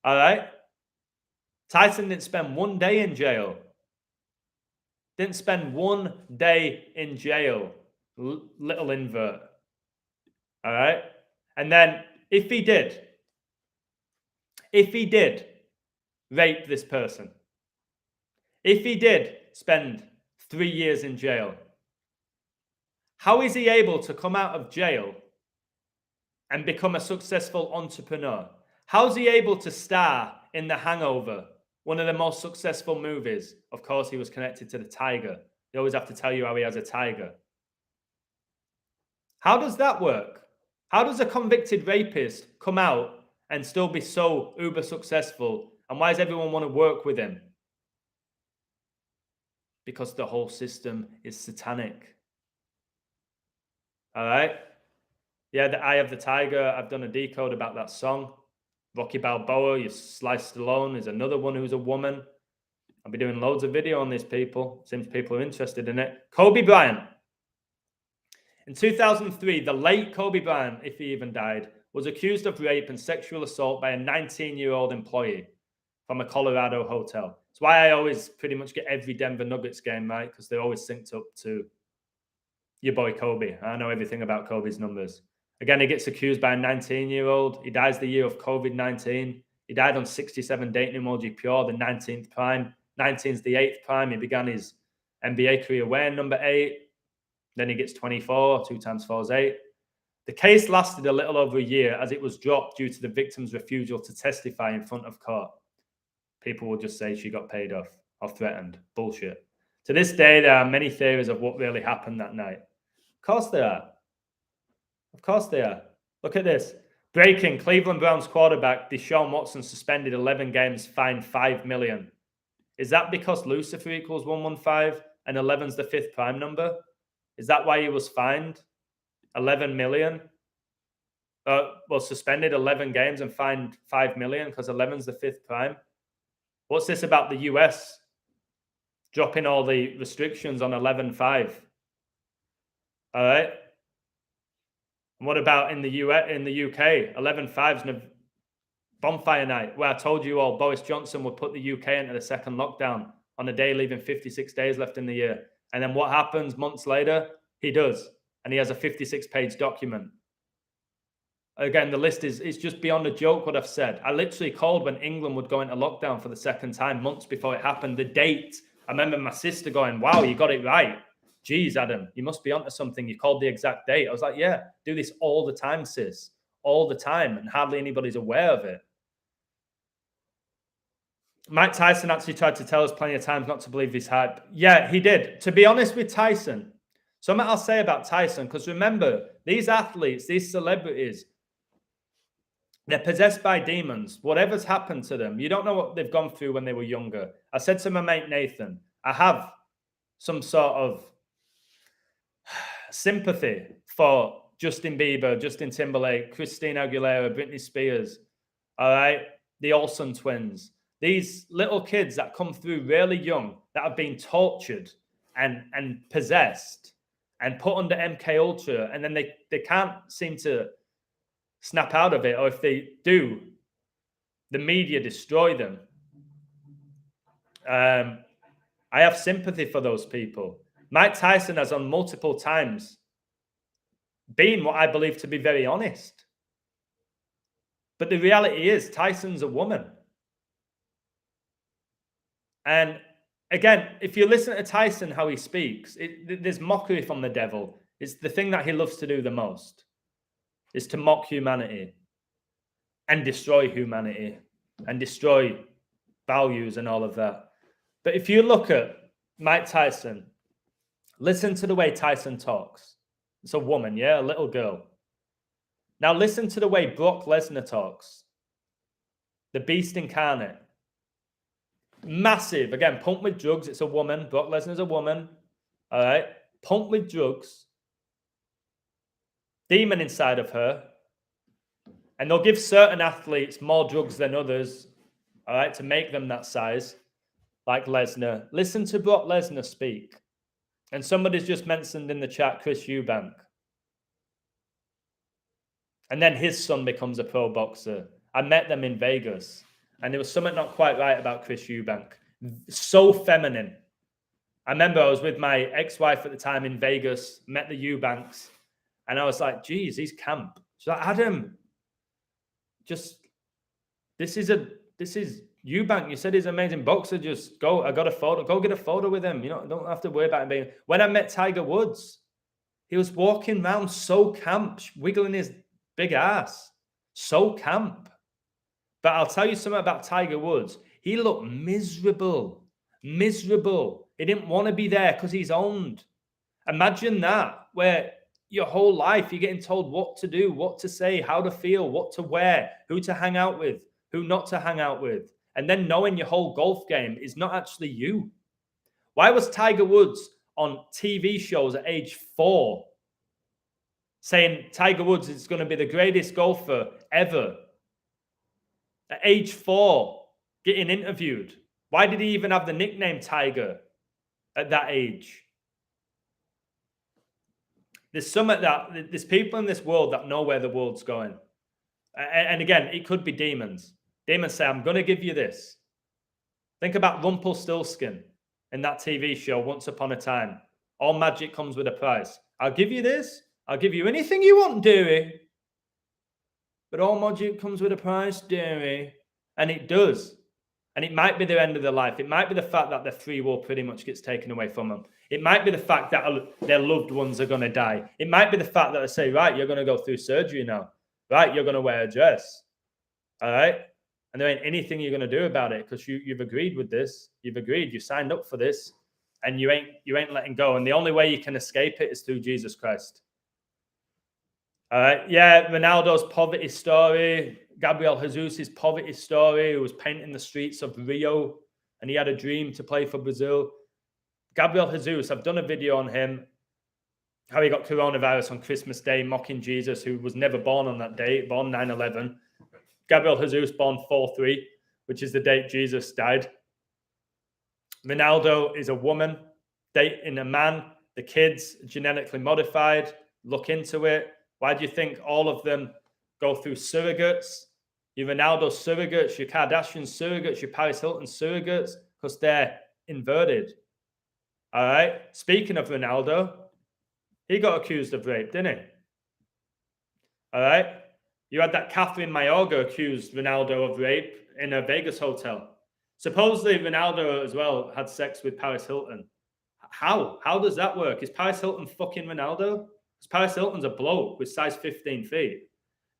All right. Tyson didn't spend 1 day in jail. Didn't spend 1 day in jail. Little invert. All right. And then if he did rape this person, if he did spend 3 years in jail, how is he able to come out of jail and become a successful entrepreneur? How is he able to star in The Hangover, one of the most successful movies? Of course, he was connected to the tiger. They always have to tell you how he has a tiger. How does that work? How does a convicted rapist come out and still be so uber successful? And why does everyone want to work with him? Because the whole system is satanic. All right? Yeah, the Eye of the Tiger. I've done a decode about that song. Rocky Balboa, you sliced alone, is another one who's a woman. I'll be doing loads of video on these people. Seems people are interested in it. Kobe Bryant. In 2003, the late Kobe Bryant, if he even died, was accused of rape and sexual assault by a 19-year-old employee from a Colorado hotel. That's why I always pretty much get every Denver Nuggets game, right? Because they're always synced up to your boy Kobe. I know everything about Kobe's numbers. Again, he gets accused by a 19-year-old. He dies the year of COVID-19. He died on 67 dating emoji pure, the 19th prime. 19's the 8th prime. He began his NBA career wearing number 8. Then he gets 24. 2 times 4 is 8. The case lasted a little over a year as it was dropped due to the victim's refusal to testify in front of court. People will just say she got paid off or threatened. Bullshit. To this day, there are many theories of what really happened that night. Of course there are. Of course they are. Look at this. Breaking: Cleveland Browns quarterback Deshaun Watson suspended 11 games, fined $5 million. Is that because Lucifer equals 115 and 11's the 5th prime number? Is that why he was fined 11 million? Well, suspended 11 games and fined 5 million because 11's the 5th prime. What's this about the US dropping all the restrictions on 11.5? All right. And what about in the UK? 11.5's bonfire night, where I told you all Boris Johnson would put the UK into the second lockdown on a day, leaving 56 days left in the year. And then what happens months later? He does. And he has a 56-page document. Again, the list is just beyond a joke what I've said. I literally called when England would go into lockdown for the second time months before it happened. The date, I remember my sister going, wow, you got it right. Geez, Adam, you must be onto something. You called the exact date. I was like, yeah, do this all the time, sis. All the time. And hardly anybody's aware of it. Mike Tyson actually tried to tell us plenty of times not to believe his hype. Yeah, he did. To be honest with Tyson, something I'll say about Tyson, because remember, these athletes, these celebrities, they're possessed by demons. Whatever's happened to them, you don't know what they've gone through when they were younger. I said to my mate Nathan, I have some sort of sympathy for Justin Bieber, Justin Timberlake, Christina Aguilera, Britney Spears, all right? The Olsen twins. These little kids that come through really young, that have been tortured and possessed and put under MK Ultra, and then they can't seem to snap out of it, or if they do, the media destroy them. I have sympathy for those people. Mike Tyson has on multiple times been what I believe to be very honest. But the reality is Tyson's a woman. And Again, if you listen to Tyson, how he speaks, there's mockery from the devil. It's the thing that he loves to do the most, is to mock humanity and destroy humanity and destroy values and all of that. But if you look at Mike Tyson, listen to the way Tyson talks. It's a woman, yeah, a little girl. Now listen to the way Brock Lesnar talks. The beast incarnate. Massive. Again, pumped with drugs. It's a woman. Brock Lesnar's a woman. All right. Pumped with drugs. Demon inside of her. And they'll give certain athletes more drugs than others. All right. To make them that size. Like Lesnar. Listen to Brock Lesnar speak. And somebody's just mentioned in the chat Chris Eubank. And then his son becomes a pro boxer. I met them in Vegas. And there was something not quite right about Chris Eubank. So feminine. I remember I was with my ex-wife at the time in Vegas, met the Eubanks, and I was like, geez, he's camp. She's like, Adam, this is Eubank. You said he's an amazing boxer. Just go, I got a photo, go get a photo with him. You know, don't have to worry about him being. When I met Tiger Woods, he was walking around so camp, wiggling his big ass. So camp. But I'll tell you something about Tiger Woods. He looked miserable. Miserable. He didn't want to be there because he's owned. Imagine that, where your whole life you're getting told what to do, what to say, how to feel, what to wear, who to hang out with, who not to hang out with. And then knowing your whole golf game is not actually you. Why was Tiger Woods on TV shows at age 4 saying Tiger Woods is going to be the greatest golfer ever? At age 4, getting interviewed. Why did he even have the nickname Tiger at that age? There's there's people in this world that know where the world's going. And again, it could be demons. Demons say, I'm going to give you this. Think about Rumpelstiltskin in that TV show, Once Upon a Time. All magic comes with a price. I'll give you this. I'll give you anything you want, dearie. But all magic comes with a price, dearie. And it does. And it might be the end of their life. It might be the fact that their free will pretty much gets taken away from them. It might be the fact that their loved ones are going to die. It might be the fact that they say, right, you're going to go through surgery now. Right, you're going to wear a dress. All right? And there ain't anything you're going to do about it because you've agreed with this. You've agreed. You signed up for this. And you ain't letting go. And the only way you can escape it is through Jesus Christ. All right. Yeah, Ronaldo's poverty story, Gabriel Jesus' poverty story, who was painting the streets of Rio, and he had a dream to play for Brazil. Gabriel Jesus, I've done a video on him, how he got coronavirus on Christmas Day, mocking Jesus, who was never born on that day, born 9/11. Gabriel Jesus born 4/3, which is the date Jesus died. Ronaldo is a woman dating a man. The kids genetically modified. Look into it. Why do you think all of them go through surrogates? Your Ronaldo surrogates, your Kardashian surrogates, your Paris Hilton surrogates, because they're inverted. All right. Speaking of Ronaldo, he got accused of rape, didn't he? All right. You had that Catherine Mayorga accused Ronaldo of rape in a Vegas hotel. Supposedly Ronaldo as well had sex with Paris Hilton. How? How does that work? Is Paris Hilton fucking Ronaldo? Because Paris Hilton's a bloke with size 15 feet.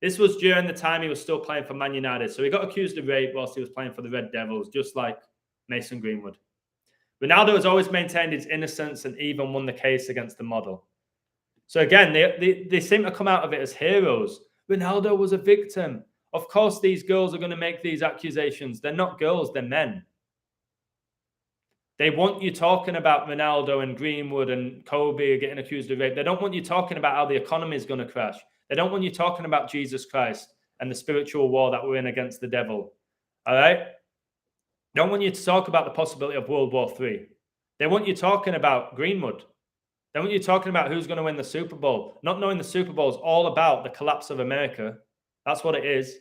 This was during the time he was still playing for Man United. So he got accused of rape whilst he was playing for the Red Devils, just like Mason Greenwood. Ronaldo has always maintained his innocence and even won the case against the model. So again, they seem to come out of it as heroes. Ronaldo was a victim. Of course, these girls are going to make these accusations. They're not girls, they're men. They want you talking about Ronaldo and Greenwood and Kobe getting accused of rape. They don't want you talking about how the economy is going to crash. They don't want you talking about Jesus Christ and the spiritual war that we're in against the devil. All right? They don't want you to talk about the possibility of World War III. They want you talking about Greenwood. They want you talking about who's going to win the Super Bowl. Not knowing the Super Bowl is all about the collapse of America. That's what it is.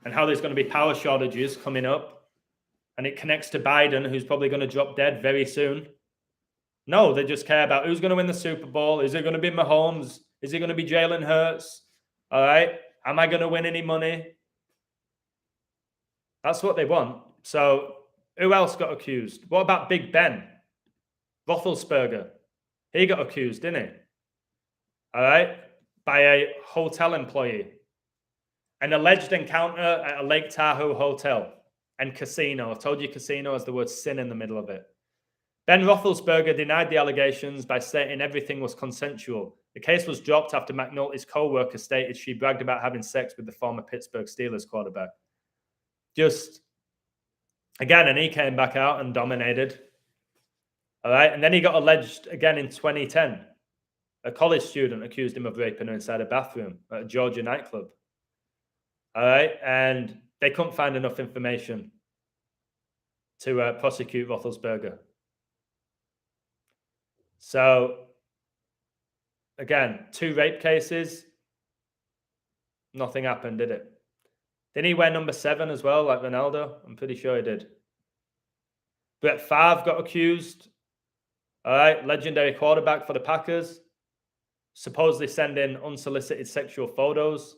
And how there's going to be power shortages coming up. And it connects to Biden, who's probably going to drop dead very soon. No, they just care about who's going to win the Super Bowl. Is it going to be Mahomes? Is it going to be Jalen Hurts? All right. Am I going to win any money? That's what they want. So Who else got accused? What about Big Ben? Roethlisberger. He got accused, didn't he? All right. By a hotel employee. An alleged encounter at a Lake Tahoe hotel and casino. I've told you casino has the word sin in the middle of it. Ben Roethlisberger denied the allegations by stating everything was consensual. The case was dropped after McNulty's co-worker stated she bragged about having sex with the former Pittsburgh Steelers quarterback. Just, again, and he came back out and dominated. All right, and then he got alleged again in 2010. A college student accused him of raping her inside a bathroom at a Georgia nightclub. All right, and they couldn't find enough information to prosecute Roethlisberger. So, again, 2 rape cases, nothing happened, did it? Didn't he wear number 7 as well, like Ronaldo? I'm pretty sure he did. Brett Favre got accused. All right, legendary quarterback for the Packers, supposedly sending unsolicited sexual photos.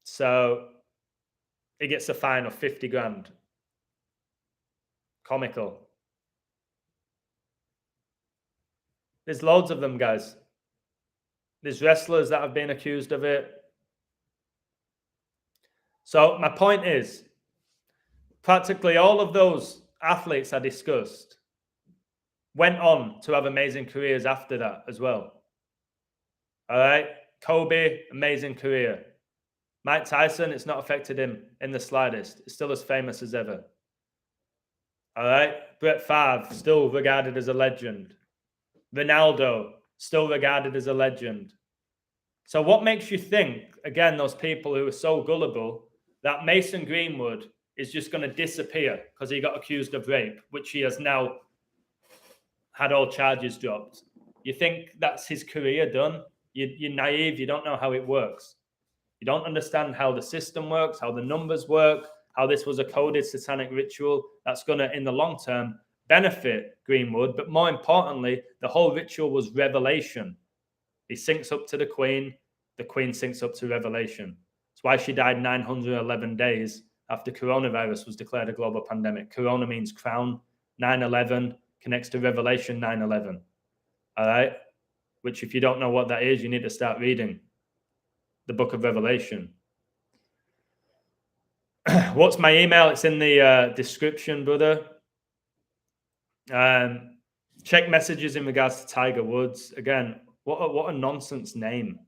So he gets a fine of 50 grand. Comical. There's loads of them, guys. There's wrestlers that have been accused of it. So my point is, practically all of those athletes I discussed went on to have amazing careers after that as well. All right. Kobe, amazing career. Mike Tyson, it's not affected him in the slightest. It's still as famous as ever. All right. Brett Favre, still regarded as a legend. Ronaldo, still regarded as a legend. So what makes you think, again, those people who are so gullible, that Mason Greenwood is just going to disappear because he got accused of rape, which he has now had all charges dropped? You think that's his career done? You're naive. You don't know how it works. You don't understand how the system works, how the numbers work, how this was a coded satanic ritual that's going to, in the long term, benefit Greenwood. But more importantly, the whole ritual was revelation. He syncs up to the Queen syncs up to revelation. That's why she died 911 days after coronavirus was declared a global pandemic. Corona means crown. 9/11 connects to Revelation 9/11. All right? Which, if you don't know what that is, you need to start reading the book of Revelation. What's my email? It's in the description, brother. Check messages in regards to Tiger Woods. Again, what a nonsense name.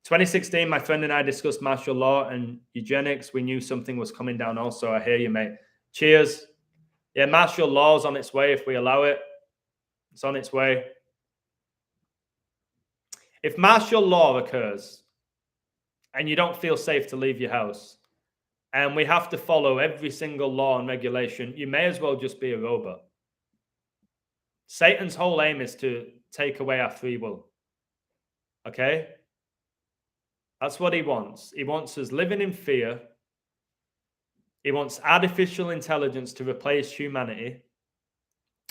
2016, my friend and I discussed martial law and eugenics. We knew something was coming down also. I hear you, mate. Cheers. Yeah, martial law is on its way if we allow it. It's on its way. If martial law occurs and you don't feel safe to leave your house and we have to follow every single law and regulation, you may as well just be a robot. Satan's whole aim is to take away our free will. Okay? That's what he wants. He wants us living in fear. He wants artificial intelligence to replace humanity.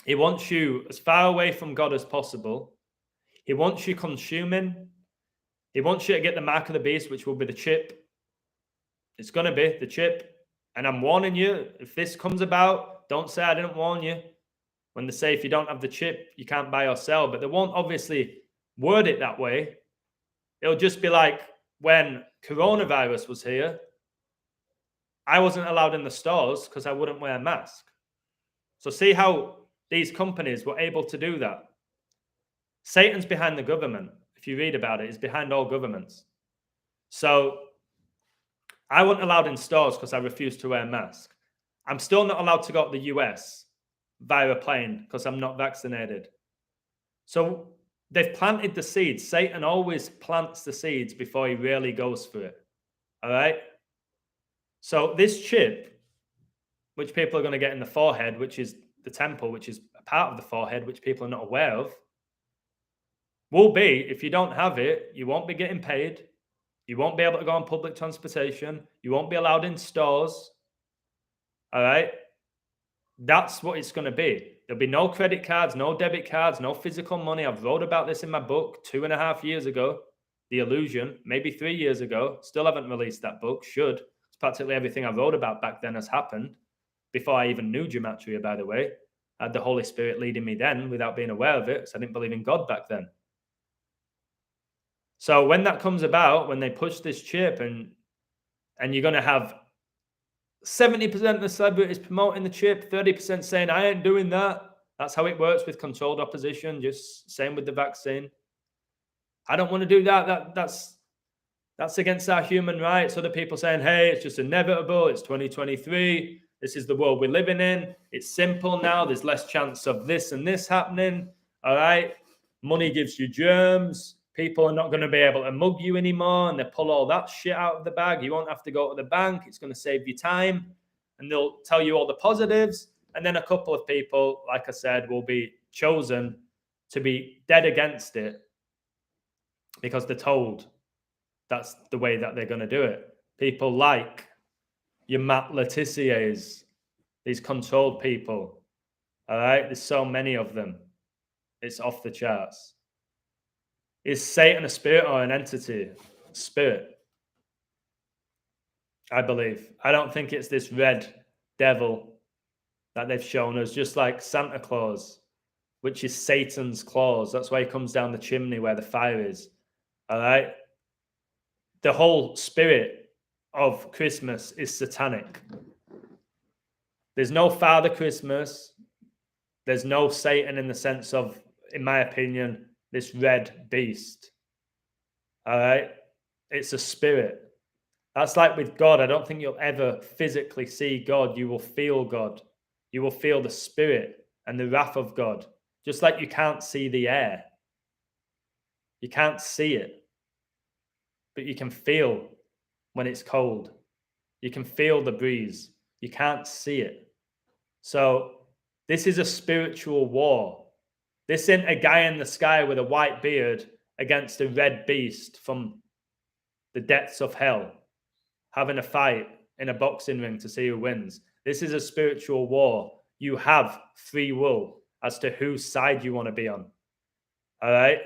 He wants you as far away from God as possible. He wants you consuming. He wants you to get the mark of the beast, which will be the chip. It's going to be the chip. And I'm warning you, if this comes about, don't say I didn't warn you. When they say if you don't have the chip, you can't buy or sell. But they won't obviously word it that way. It'll just be like when coronavirus was here, I wasn't allowed in the stores because I wouldn't wear a mask. So see how these companies were able to do that. Satan's behind the government. If you read about it, he's behind all governments. So I wasn't allowed in stores because I refused to wear a mask. I'm still not allowed to go to the US via a plane because I'm not vaccinated. So they've planted the seeds. Satan always plants the seeds before he really goes for it. All right? So this chip, which people are going to get in the forehead, which is the temple, which is a part of the forehead, which people are not aware of, will be, if you don't have it, you won't be getting paid. You won't be able to go on public transportation. You won't be allowed in stores. All right? That's what it's going to be. There'll be no credit cards, no debit cards, no physical money. I've wrote about this in my book 2.5 years ago, The Illusion, maybe 3 years ago. Still haven't released that book. Should. It's practically everything I wrote about back then has happened. before I even knew gematria, by the way. I had the Holy Spirit leading me then without being aware of it, because I didn't believe in God back then. So when that comes about, when they push this chip and you're going to have 70% of the celebrities promoting the chip, 30% saying, I ain't doing that. That's how it works with controlled opposition, just same with the vaccine. I don't want to do that. That's against our human rights. Other people saying, hey, it's just inevitable. It's 2023. This is the world we're living in. It's simple now. There's less chance of this and this happening. All right. Money gives you germs. People are not going to be able to mug you anymore, and they pull all that shit out of the bag. You won't have to go to the bank. It's going to save you time, and they'll tell you all the positives. And then a couple of people, like I said, will be chosen to be dead against it because they're told that's the way that they're going to do it. People like your Matt Letizier's, these controlled people. All right, there's so many of them. It's off the charts. Is Satan a spirit or an entity? Spirit, I believe. I don't think it's this red devil that they've shown us, just like Santa Claus, which is Satan's claws. That's why he comes down the chimney where the fire is. All right? The whole spirit of Christmas is satanic. There's no Father Christmas. There's no Satan in the sense of, in my opinion, this red beast. All right? It's a spirit. That's like with God. I don't think you'll ever physically see God. You will feel God. You will feel the spirit and the wrath of God. Just like you can't see the air. You can't see it. But you can feel when it's cold. You can feel the breeze. You can't see it. So this is a spiritual war. This isn't a guy in the sky with a white beard against a red beast from the depths of hell, having a fight in a boxing ring to see who wins. This is a spiritual war. You have free will as to whose side you want to be on. All right?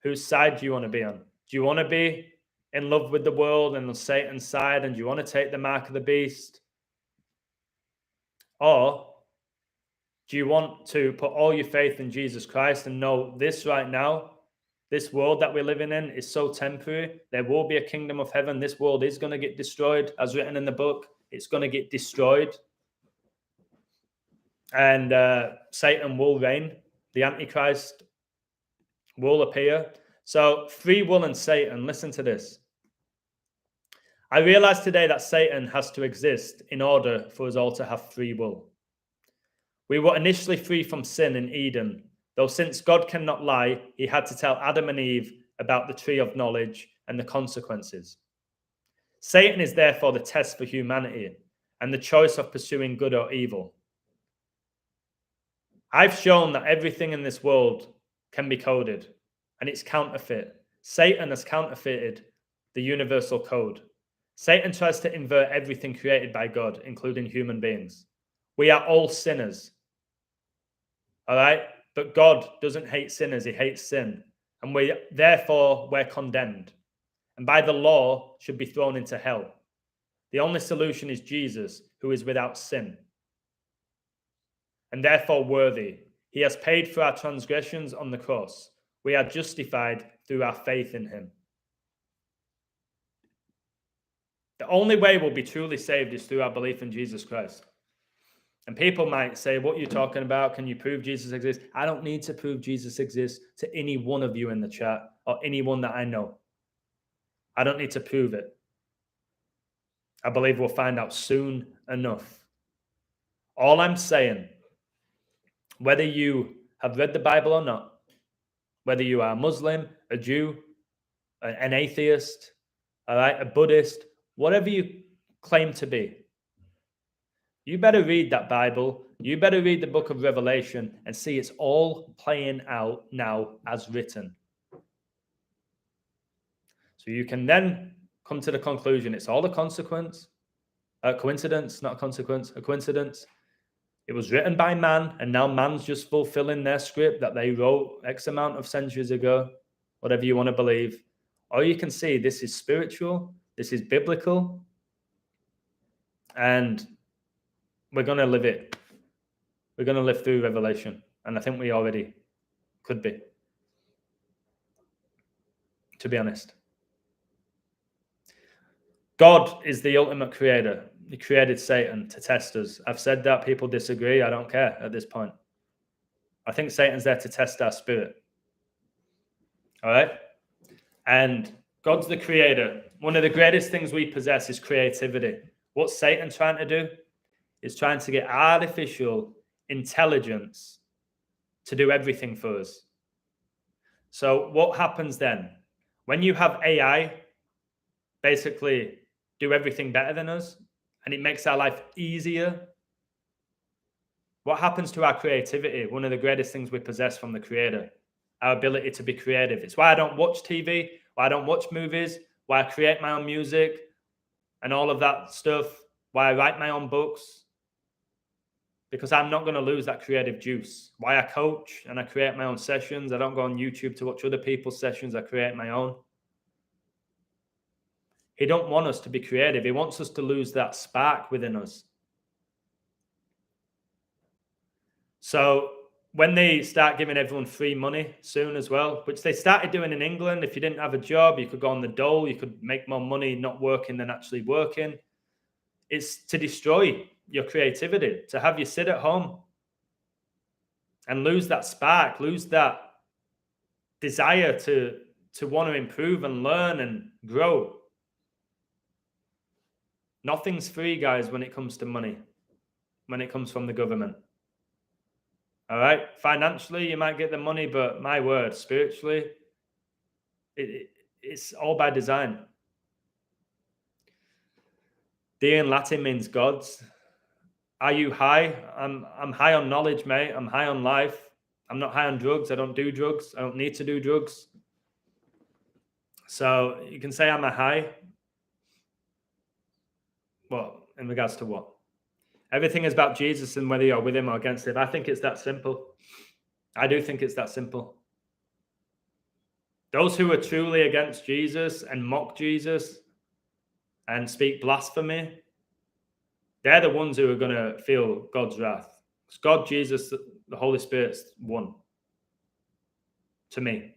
Whose side do you want to be on? Do you want to be in love with the world and on Satan's side, and do you want to take the mark of the beast? Or do you want to put all your faith in Jesus Christ and know this right now, this world that we're living in is so temporary. There will be a kingdom of heaven. This world is going to get destroyed, as written in the book. It's going to get destroyed. And Satan will reign. The Antichrist will appear. So free will and Satan, listen to this. I realized today that Satan has to exist in order for us all to have free will. We were initially free from sin in Eden, though since God cannot lie, he had to tell Adam and Eve about the tree of knowledge and the consequences. Satan is therefore the test for humanity and the choice of pursuing good or evil. I've shown that everything in this world can be coded, and it's counterfeit. Satan has counterfeited the universal code. Satan tries to invert everything created by God, including human beings. We are all sinners. All right? But God doesn't hate sinners, he hates sin. And we're condemned. And by the law should be thrown into hell. The only solution is Jesus, who is without sin. And therefore worthy. He has paid for our transgressions on the cross. We are justified through our faith in him. The only way we'll be truly saved is through our belief in Jesus Christ. And people might say, what are you talking about? Can you prove Jesus exists? I don't need to prove Jesus exists to any one of you in the chat or anyone that I know. I don't need to prove it. I believe we'll find out soon enough. All I'm saying, whether you have read the Bible or not, whether you are a Muslim, a Jew, an atheist, all right, a Buddhist, whatever you claim to be, you better read that Bible. You better read the book of Revelation and see it's all playing out now as written. So you can then come to the conclusion it's all a coincidence, not a consequence, a coincidence. It was written by man, and now man's just fulfilling their script that they wrote X amount of centuries ago, whatever you want to believe. Or you can see this is spiritual, this is biblical, and we're going to live it. We're going to live through Revelation. And I think we already could be, to be honest. God is the ultimate creator. He created Satan to test us. I've said that. People disagree. I don't care at this point. I think Satan's there to test our spirit. All right? And God's the creator. One of the greatest things we possess is creativity. What's Satan trying to do? He's trying to get artificial intelligence to do everything for us. So what happens then? When you have AI basically do everything better than us, and it makes our life easier, what happens to our creativity? One of the greatest things we possess from the creator, our ability to be creative. It's why I don't watch TV, why I don't watch movies, why I create my own music and all of that stuff, why I write my own books, because I'm not going to lose that creative juice. Why I coach and I create my own sessions. I don't go on YouTube to watch other people's sessions. I create my own. He don't want us to be creative. He wants us to lose that spark within us. So when they start giving everyone free money soon as well, which they started doing in England, if you didn't have a job, you could go on the dole, you could make more money not working than actually working. It's to destroy your creativity, to have you sit at home and lose that spark, lose that desire to want to improve and learn and grow. Nothing's free, guys, when it comes to money, when it comes from the government. All right? Financially, you might get the money, but my word, spiritually, it's all by design. D in Latin means gods. Are you high? I'm high on knowledge, mate. I'm high on life. I'm not high on drugs. I don't do drugs. I don't need to do drugs. So you can say I'm a high. Well, in regards to what? Everything is about Jesus and whether you're with him or against him. I think it's that simple. I do think it's that simple. Those who are truly against Jesus and mock Jesus and speak blasphemy, they're the ones who are going to feel God's wrath. It's God, Jesus, the Holy Spirit's one. To me.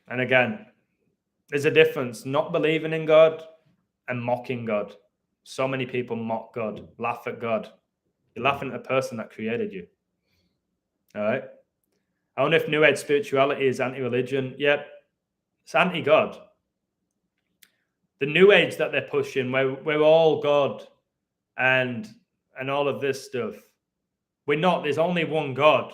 And again, there's a difference not believing in God and mocking God. So many people mock God, laugh at God. You're laughing at the person that created you. All right? I wonder if New Age spirituality is anti-religion. Yep, it's anti-God. The New Age that they're pushing, we're all God and all of this stuff. We're not. There's only one God.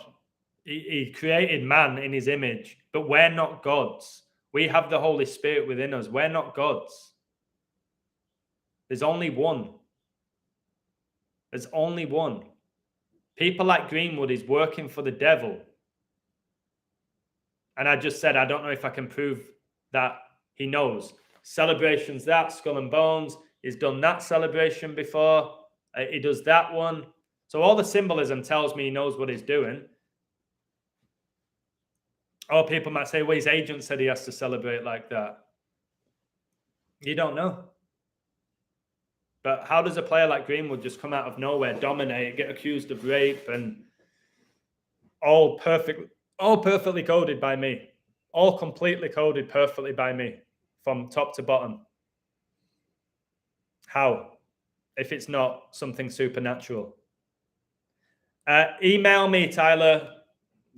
He created man in his image, but we're not gods. We have the Holy Spirit within us. We're not gods. There's only one. There's only one. People like Greenwood is working for the devil. And I just said, I don't know if I can prove that he knows. Celebrations that, Skull and Bones. He's done that celebration before. He does that one. So all the symbolism tells me he knows what he's doing. Or people might say, well, his agent said he has to celebrate like that. You don't know. But how does a player like Greenwood just come out of nowhere, dominate, get accused of rape, and all perfectly coded by me, all completely coded perfectly by me, from top to bottom? How? If it's not something supernatural. Email me, Tyler.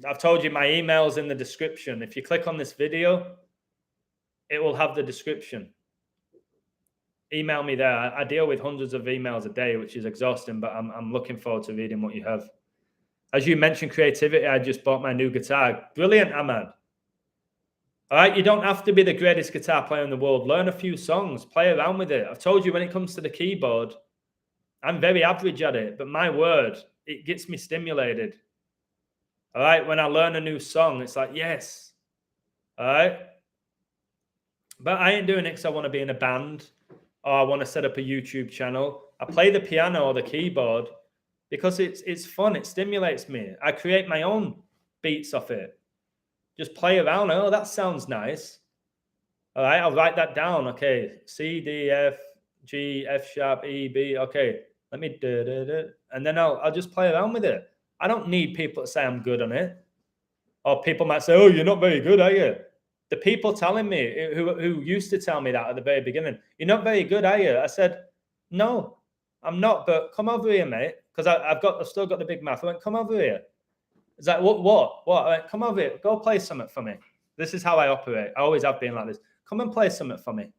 I've told you my email's in the description. If you click on this video, it will have the description. Email me there. I deal with hundreds of emails a day, which is exhausting, but I'm looking forward to reading what you have. As you mentioned creativity, I just bought my new guitar. Brilliant, Ahmad. All right, you don't have to be the greatest guitar player in the world. Learn a few songs, play around with it. I've told you when it comes to the keyboard, I'm very average at it, but my word, it gets me stimulated. All right, when I learn a new song, it's like, yes. All right. But I ain't doing it because I want to be in a band or I want to set up a YouTube channel. I play the piano or the keyboard because it's fun. It stimulates me. I create my own beats off it. Just play around. Oh, that sounds nice. All right, I'll write that down. Okay, C, D, F, G, F sharp, E, B. Okay, let me and then I'll just play around with it. I don't need people to say I'm good on it. Or people might say, "Oh, you're not very good, are you?" The people telling me who used to tell me that at the very beginning, "You're not very good, are you?" I said, "No, I'm not. But come over here, mate, because I've still got the big mouth." I went, "Come over here." It's like, what? I went, "Come over here. Go play something for me." This is how I operate. I always have been like this. Come and play something for me.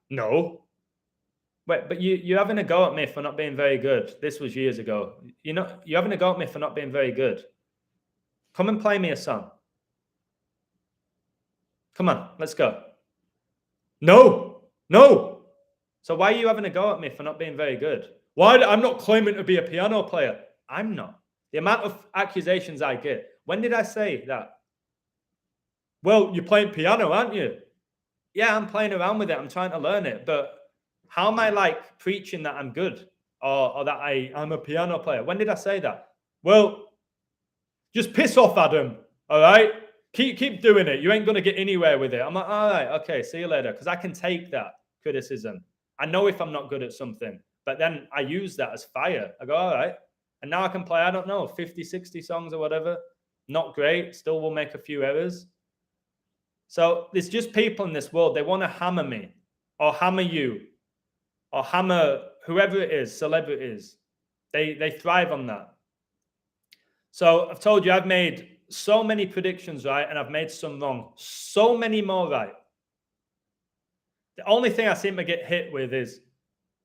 No. Wait, but you're having a go at me for not being very good. This was years ago. You're having a go at me for not being very good. Come and play me a song. Come on, let's go. No. So why are you having a go at me for not being very good? Why? I'm not claiming to be a piano player. I'm not. The amount of accusations I get. When did I say that? Well, you're playing piano, aren't you? Yeah, I'm playing around with it. I'm trying to learn it. But how am I like preaching that I'm good or that I'm a piano player? When did I say that? Well, just piss off, Adam. All right? Keep doing it. You ain't going to get anywhere with it. I'm like, all right, okay, see you later. Because I can take that criticism. I know if I'm not good at something. But then I use that as fire. I go, all right. And now I can play, I don't know, 50, 60 songs or whatever. Not great. Still will make a few errors. So there's just people in this world, they want to hammer me or hammer you or hammer whoever it is, celebrities. They thrive on that. So I've told you, I've made so many predictions right, and I've made some wrong. So many more right. The only thing I seem to get hit with is,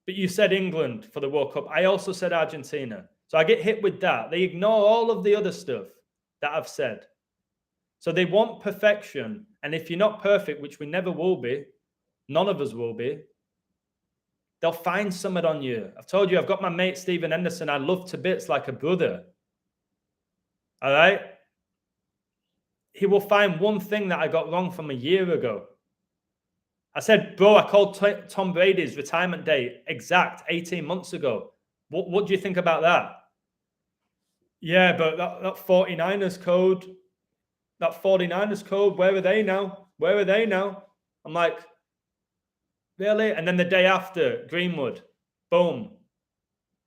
but you said England for the World Cup. I also said Argentina. So I get hit with that. They ignore all of the other stuff that I've said. So they want perfection. And if you're not perfect, which we never will be, none of us will be, they'll find something on you. I've told you, I've got my mate, Stephen Henderson. I love to bits like a brother. All right? He will find one thing that I got wrong from a year ago. I said, bro, I called Tom Brady's retirement date exact 18 months ago. What do you think about that? Yeah, but that 49ers code, where are they now? I'm like, really? And then the day after, Greenwood, boom,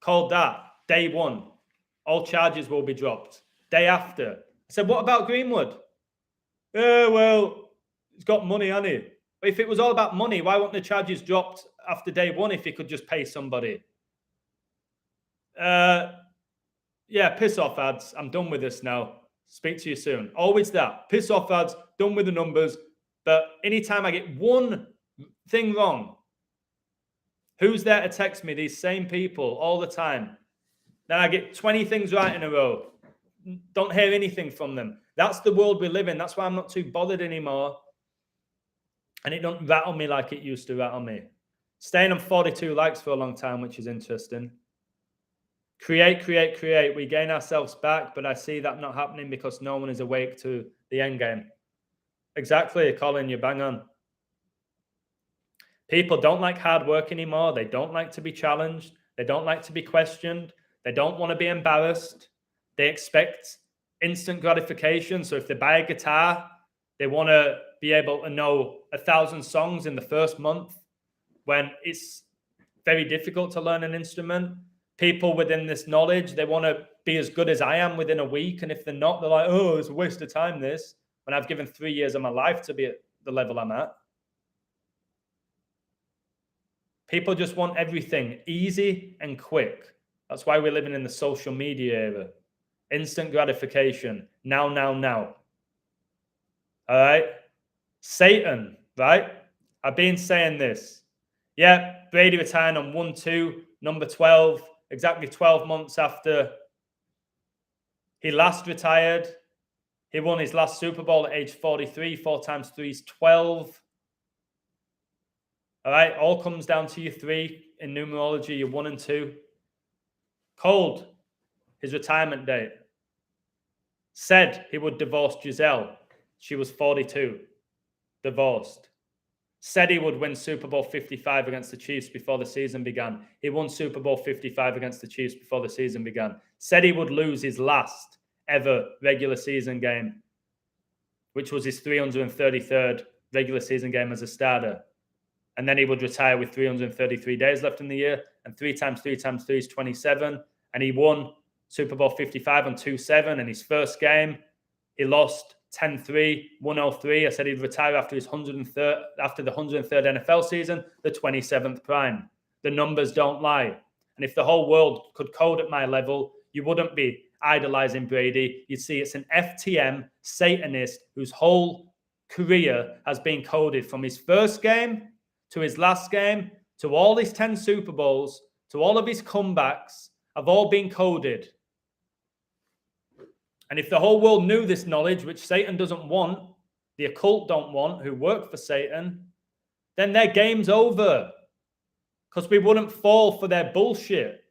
called that, day one. All charges will be dropped. Day after. I said, what about Greenwood? Well, he's got money, hasn't he? But if it was all about money, why weren't the charges dropped after day one if he could just pay somebody? Yeah, piss off, ads. I'm done with this now. Speak to you soon. Always that. Piss off, ads. Done with the numbers. But anytime I get one thing wrong, who's there to text me? These same people all the time. Then I get 20 things right in a row. Don't hear anything from them. That's the world we live in. That's why I'm not too bothered anymore. And it don't rattle me like it used to rattle me. Staying on 42 likes for a long time, which is interesting. Create. We gain ourselves back, but I see that not happening because no one is awake to the end game. Exactly, Colin, you bang on. People don't like hard work anymore. They don't like to be challenged. They don't like to be questioned. They don't want to be embarrassed. They expect instant gratification. So if they buy a guitar, they want to be able to know 1,000 songs in the first month when it's very difficult to learn an instrument. People within this knowledge, they want to be as good as I am within a week. And if they're not, they're like, oh, it's a waste of time, this. When I've given 3 years of my life to be at the level I'm at. People just want everything easy and quick. That's why we're living in the social media era. Instant gratification. Now. All right? Satan, right? I've been saying this. Yeah, Brady retiring on 1-2, number 12, exactly 12 months after he last retired. He won his last Super Bowl at age 43. 4 times 3 is 12. All right, all comes down to your 3 in numerology, your 1 and 2. Cold, his retirement date. Said he would divorce Giselle. She was 42. Divorced. Said he would win Super Bowl 55 against the Chiefs before the season began. He won Super Bowl 55 against the Chiefs before the season began. Said he would lose his last ever regular season game, which was his 333rd regular season game as a starter. And then he would retire with 333 days left in the year. And 3 times 3 times 3 is 27. And he won Super Bowl 55 on 2-7. And his first game, he lost 10-3, 103. I said he'd retire after his 103rd, after the 103rd NFL season, the 27th prime. The numbers don't lie. And if the whole world could code at my level, you wouldn't be idolizing Brady. You'd see it's an FTM Satanist whose whole career has been coded from his first game to his last game to all his 10 Super Bowls to all of his comebacks have all been coded. And if the whole world knew this knowledge, which Satan doesn't want, the occult don't want, who work for Satan, then their game's over. Because we wouldn't fall for their bullshit.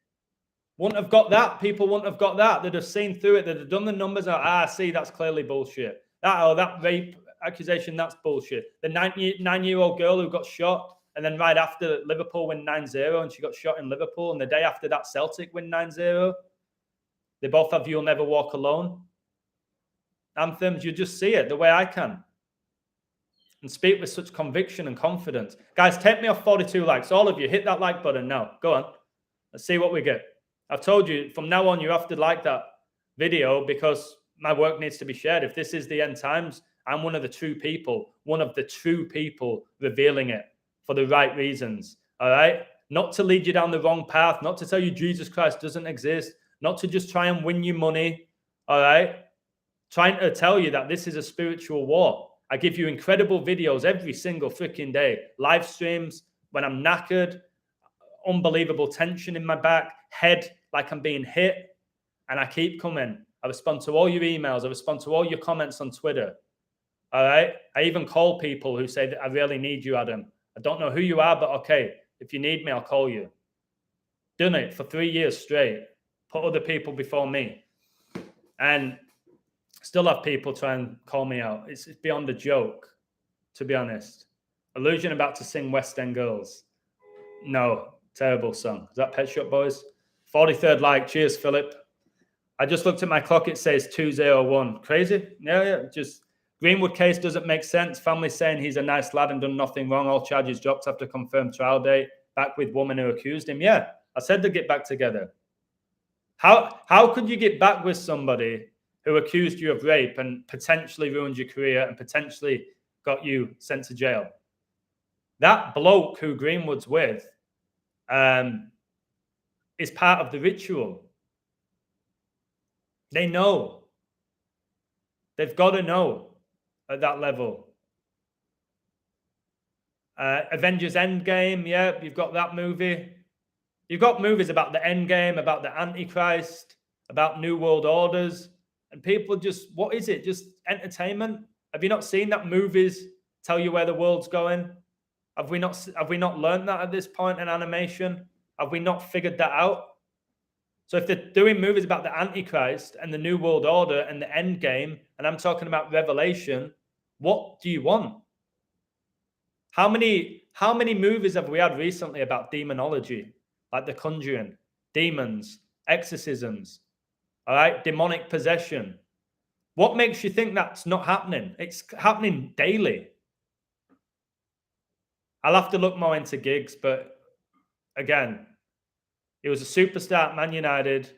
Wouldn't have got that. People wouldn't have got that. They'd have seen through it. They'd have done the numbers. See, that's clearly bullshit. That rape accusation, that's bullshit. The 9-year-old girl who got shot, and then right after Liverpool win 9-0, and she got shot in Liverpool, and the day after that Celtic win 9-0. They both have You'll Never Walk Alone anthems. You just see it the way I can. And speak with such conviction and confidence. Guys, take me off 42 likes. All of you, hit that like button now. Go on. Let's see what we get. I've told you, from now on, you have to like that video because my work needs to be shared. If this is the end times, I'm one of the true people revealing it for the right reasons. All right? Not to lead you down the wrong path, not to tell you Jesus Christ doesn't exist, not to just try and win you money. All right? Trying to tell you that this is a spiritual war. I give you incredible videos every single freaking day. Live streams when I'm knackered, unbelievable tension in my back, head like I'm being hit. And I keep coming. I respond to all your emails. I respond to all your comments on Twitter. All right? I even call people who say that I really need you, Adam. I don't know who you are, but okay, if you need me, I'll call you. Done it for 3 years straight. Put other people before me. And still have people try and call me out. It's beyond a joke, to be honest. Illusion about to sing West End Girls. No, terrible song. Is that Pet Shop Boys? 43rd like. Cheers, Philip. I just looked at my clock. It says 2:01. Crazy? Yeah. Just Greenwood case doesn't make sense. Family saying he's a nice lad and done nothing wrong. All charges dropped after confirmed trial date. Back with woman who accused him. Yeah, I said they'd get back together. How could you get back with somebody who accused you of rape and potentially ruined your career and potentially got you sent to jail? That bloke who Greenwood's with is part of the ritual. They know. They've got to know at that level. Avengers Endgame, yeah, you've got that movie. You've got movies about the Endgame, about the Antichrist, about New World Orders. And people just, what is it? Just entertainment? Have you not seen that movies tell you where the world's going? Have we not learned that at this point in animation? Have we not figured that out? So if they're doing movies about the Antichrist and the New World Order and the End Game, and I'm talking about Revelation, what do you want? How many movies have we had recently about demonology, like The Conjuring, demons, exorcisms, all right, demonic possession? What makes you think that's not happening? It's happening daily. I'll have to look more into gigs, but again, he was a superstar at Man United,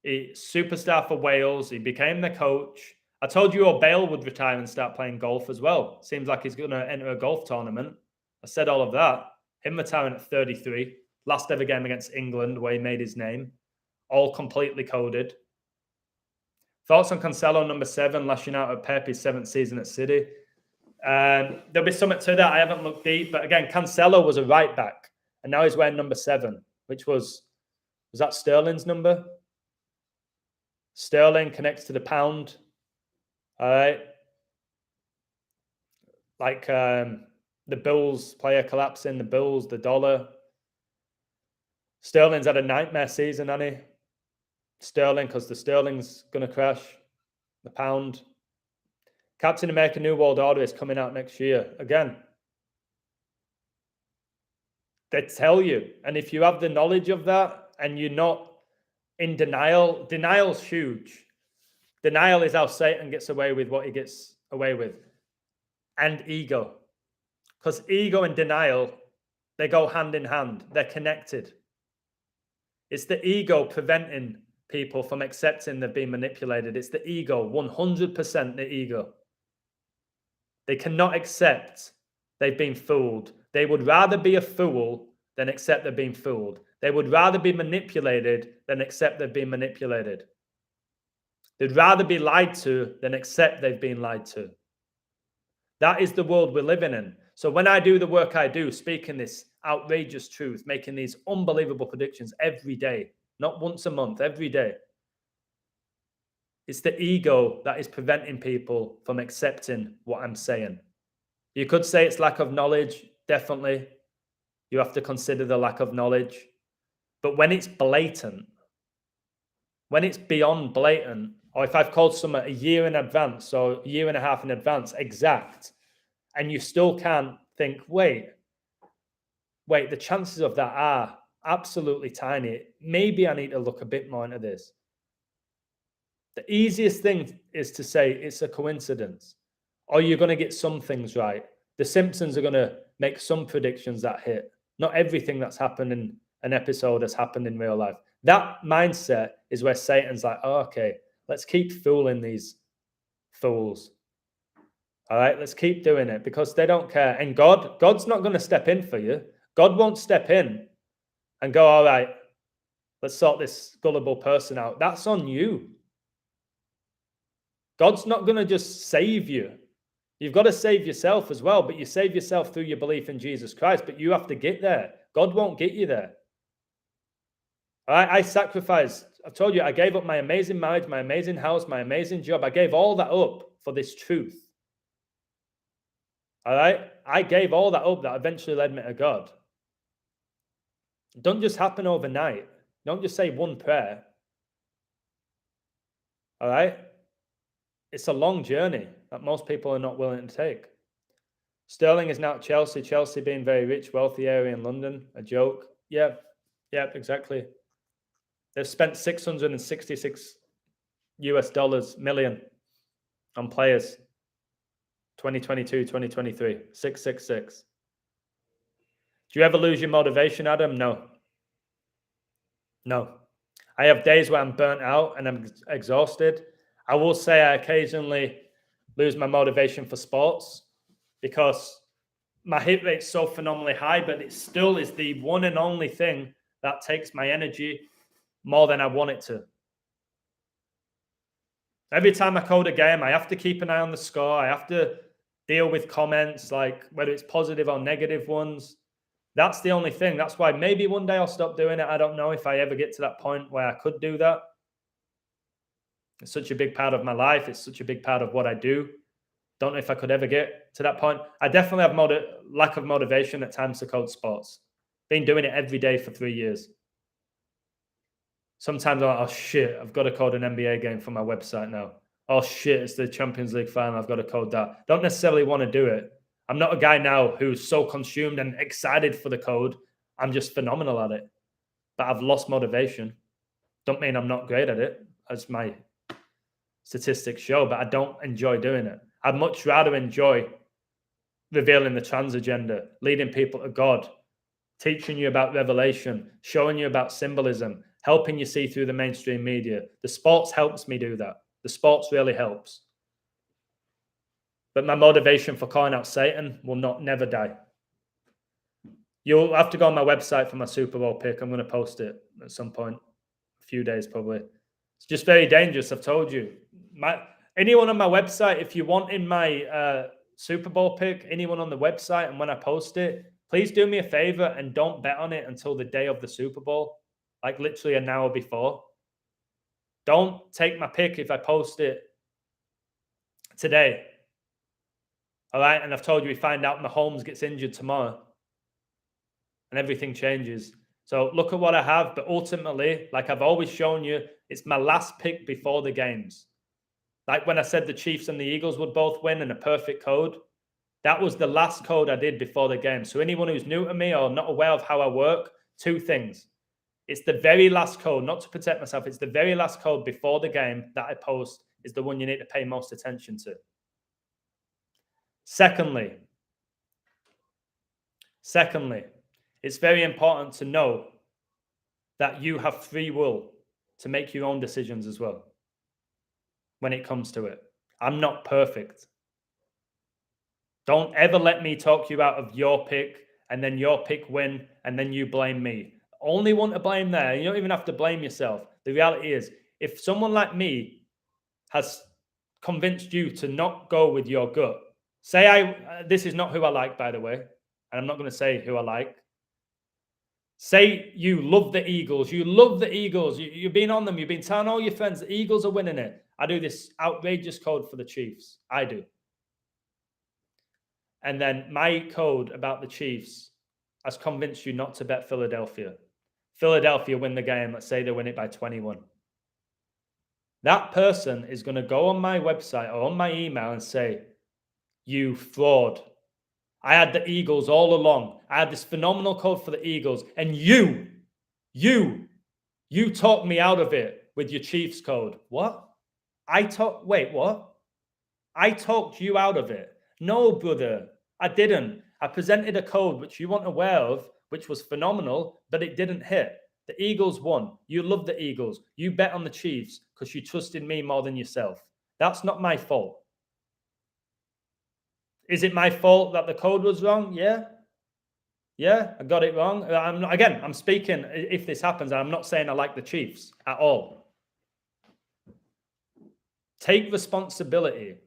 a superstar for Wales. He became the coach. I told you Bale would retire and start playing golf as well. Seems like he's going to enter a golf tournament. I said all of that. Him retiring at 33. Last ever game against England where he made his name. All completely coded. Thoughts on Cancelo, number 7, lashing out at Pep, his 7th season at City. There'll be something to that. I haven't looked deep. But again, Cancelo was a right back. And now he's wearing number 7, which was that Sterling's number? Sterling connects to the pound. All right. Like the Bills player collapsing, the Bills, the dollar. Sterling's had a nightmare season, hasn't he? Sterling, because the Sterling's going to crash. The pound. Captain America New World Order is coming out next year. Again, they tell you. And if you have the knowledge of that and you're not in denial, denial's huge. Denial is how Satan gets away with what he gets away with. And ego. Because ego and denial They go hand in hand. They're connected. It's the ego preventing people from accepting they've been manipulated. It's the ego, 100% the ego. They cannot accept they've been fooled. They would rather be a fool than accept they've been fooled. They would rather be manipulated than accept they've been manipulated. They'd rather be lied to than accept they've been lied to. That is the world we're living in. So when I do the work I do, speaking this outrageous truth, making these unbelievable predictions every day, not once a month, every day, it's the ego that is preventing people from accepting what I'm saying. You could say it's lack of knowledge, definitely. You have to consider the lack of knowledge. But when it's blatant, when it's beyond blatant, or if I've called someone a year in advance or a year and a half in advance, exact, and you still can't think, wait, the chances of that are absolutely tiny. Maybe I need to look a bit more into this. The easiest thing is to say it's a coincidence, or you're going to get some things right. The Simpsons are going to make some predictions that hit. Not everything that's happened in an episode has happened in real life. That mindset is where Satan's like, oh, okay, let's keep fooling these fools. All right, let's keep doing it because they don't care. And God's not going to step in for you. God won't step in and go, all right, let's sort this gullible person out. That's on you. God's not going to just save you. You've got to save yourself as well, but you save yourself through your belief in Jesus Christ, but you have to get there. God won't get you there. All right, I sacrificed. I told you, I gave up my amazing marriage, my amazing house, my amazing job. I gave all that up for this truth. All right, I gave all that up that eventually led me to God. It don't just happen overnight. Don't just say one prayer. All right, it's a long journey that most people are not willing to take. Sterling is now at Chelsea. Chelsea being very rich, wealthy area in London. A joke. Yeah, exactly. They've spent 666 US dollars million on players. 2022, 2023, 666. Do you ever lose your motivation, Adam? No. I have days where I'm burnt out and I'm exhausted. I will say I occasionally lose my motivation for sports because my hit rate's so phenomenally high, but it still is the one and only thing that takes my energy more than I want it to. Every time I code a game, I have to keep an eye on the score. I have to deal with comments, like whether it's positive or negative ones. That's the only thing. That's why maybe one day I'll stop doing it. I don't know if I ever get to that point where I could do that. It's such a big part of my life. It's such a big part of what I do. Don't know if I could ever get to that point. I definitely have lack of motivation at times to code sports. Been doing it every day for 3 years. Sometimes I'm like, oh shit, I've got to code an NBA game for my website now. Oh shit, it's the Champions League final. I've got to code that. Don't necessarily want to do it. I'm not a guy now who's so consumed and excited for the code. I'm just phenomenal at it. But I've lost motivation. Don't mean I'm not great at it, as my statistics show, but I don't enjoy doing it. I'd much rather enjoy revealing the trans agenda, leading people to God, teaching you about revelation, showing you about symbolism, helping you see through the mainstream media. The sports helps me do that. The sports really helps. But my motivation for calling out Satan will never die. You'll have to go on my website for my Super Bowl pick. I'm going to post it at some point, a few days probably. It's just very dangerous, I've told you. Anyone on my website, if you want in my Super Bowl pick, anyone on the website, and when I post it, please do me a favor and don't bet on it until the day of the Super Bowl, like literally an hour before. Don't take my pick if I post it today. All right, and I've told you we find out Mahomes gets injured tomorrow and everything changes. So look at what I have, but ultimately, like I've always shown you, it's my last pick before the games. Like when I said the Chiefs and the Eagles would both win in a perfect code, that was the last code I did before the game. So anyone who's new to me or not aware of how I work, 2 things. It's the very last code, not to protect myself. It's the very last code before the game that I post is the one you need to pay most attention to. Secondly, It's very important to know that you have free will to make your own decisions as well when it comes to it. I'm not perfect. Don't ever let me talk you out of your pick and then your pick win and then you blame me. Only one to blame there. You don't even have to blame yourself. The reality is, if someone like me has convinced you to not go with your gut, this is not who I like, by the way, and I'm not going to say who I like. Say you love the Eagles. You love the Eagles. You've been on them. You've been telling all your friends the Eagles are winning it. I do this outrageous code for the Chiefs. I do. And then my code about the Chiefs has convinced you not to bet Philadelphia. Philadelphia win the game. Let's say they win it by 21. That person is going to go on my website or on my email and say, you fraud. I had the Eagles all along. I had this phenomenal code for the Eagles. And you talked me out of it with your Chiefs code. What? Wait, what? I talked you out of it. No, brother, I didn't. I presented a code which you weren't aware of, which was phenomenal, but it didn't hit. The Eagles won. You love the Eagles. You bet on the Chiefs because you trusted me more than yourself. That's not my fault. Is it my fault that the code was wrong? Yeah. Yeah, I got it wrong. I'm speaking, if this happens, I'm not saying I like the Chiefs at all. Take responsibility.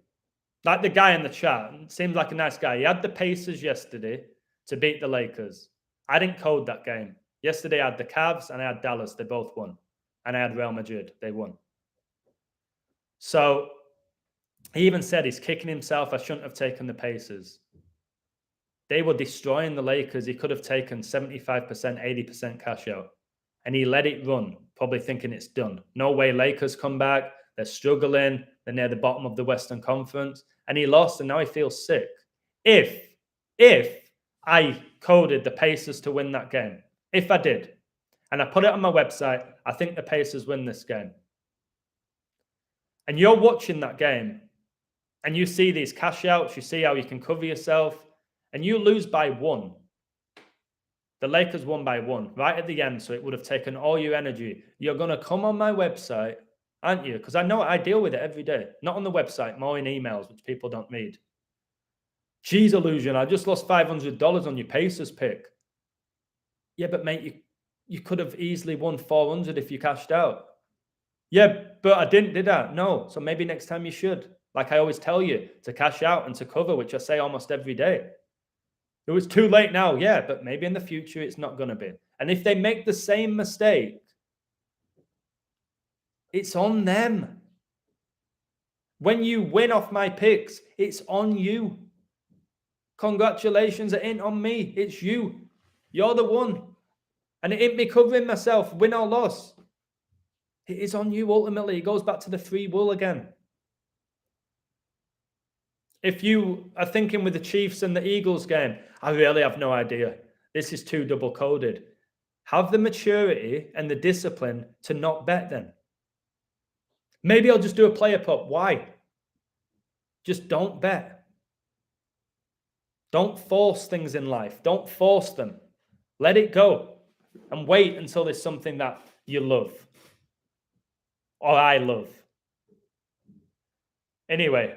Like the guy in the chat, seems like a nice guy. He had the Pacers yesterday to beat the Lakers. I didn't code that game. Yesterday I had the Cavs and I had Dallas. They both won. And I had Real Madrid. They won. So he even said he's kicking himself. I shouldn't have taken the Pacers. They were destroying the Lakers. He could have taken 75%, 80% cash out. And he let it run, probably thinking it's done. No way Lakers come back. They're struggling. They're near the bottom of the Western Conference. And he lost, and now he feels sick. If I coded the Pacers to win that game, if I did, and I put it on my website, I think the Pacers win this game. And you're watching that game, and you see these cash outs, you see how you can cover yourself, and you lose by 1. The Lakers won by 1 right at the end, so it would have taken all your energy. You're going to come on my website, aren't you? Because I know I deal with it every day. Not on the website, more in emails, which people don't read. Geez, Illusion, I just lost $500 on your Pacers pick. Yeah, but mate, you could have easily won 400 if you cashed out. Yeah, but I didn't, did I? No. So maybe next time you should. Like I always tell you, to cash out and to cover, which I say almost every day. It was too late now, yeah, but maybe in the future it's not going to be. And if they make the same mistake, it's on them. When you win off my picks, it's on you. Congratulations, it ain't on me. It's you. You're the one. And it ain't me covering myself, win or loss. It is on you ultimately. It goes back to the free will again. If you are thinking with the Chiefs and the Eagles game, I really have no idea. This is too double-coded. Have the maturity and the discipline to not bet then. Maybe I'll just do a player prop. Why? Just don't bet. Don't force things in life. Don't force them. Let it go and wait until there's something that you love or I love. Anyway,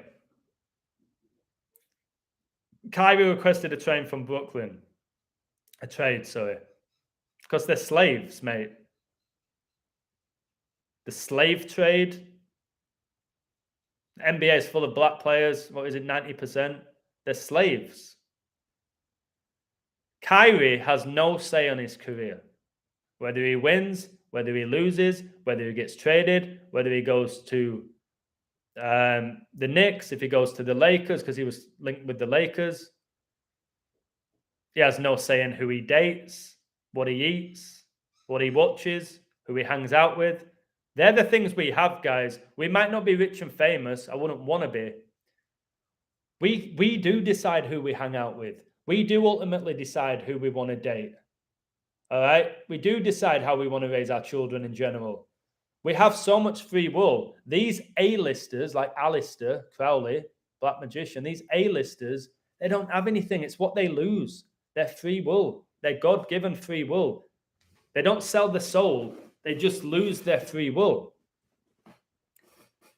Kyrie requested a trade from Brooklyn. A trade, sorry. Because they're slaves, mate. The slave trade. The NBA is full of black players. What is it, 90%? They're slaves. Kyrie has no say on his career. Whether he wins, whether he loses, whether he gets traded, whether he goes to the Knicks, if he goes to the Lakers, because he was linked with the Lakers. He has no say in who he dates, what he eats, what he watches, who he hangs out with. They're the things we have, guys. We might not be rich and famous. I wouldn't want to be. We do decide who we hang out with. We do ultimately decide who we want to date. All right? We do decide how we want to raise our children in general. We have so much free will. These A-listers like Aleister Crowley, Black Magician, these A-listers, they don't have anything. It's what they lose. Their free will. their God-given free will. They don't sell the soul. They just lose their free will.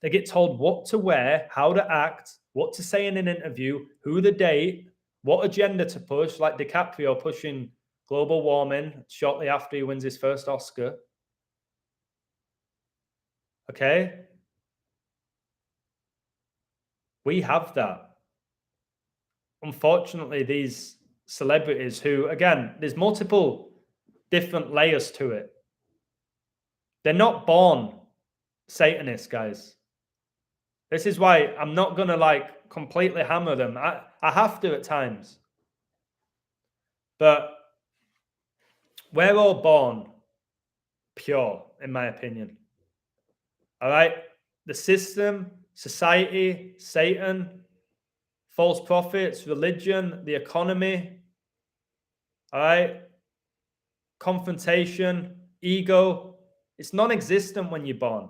They get told what to wear, how to act, what to say in an interview, who to date, what agenda to push, like DiCaprio pushing global warming shortly after he wins his first Oscar. Okay? We have that. Unfortunately, these celebrities who, again, there's multiple different layers to it. They're not born Satanists, guys. This is why I'm not going to like completely hammer them. I have to at times. But we're all born pure, in my opinion. All right? The system, society, Satan, false prophets, religion, the economy, all right? Confrontation, ego, it's non-existent when you're born.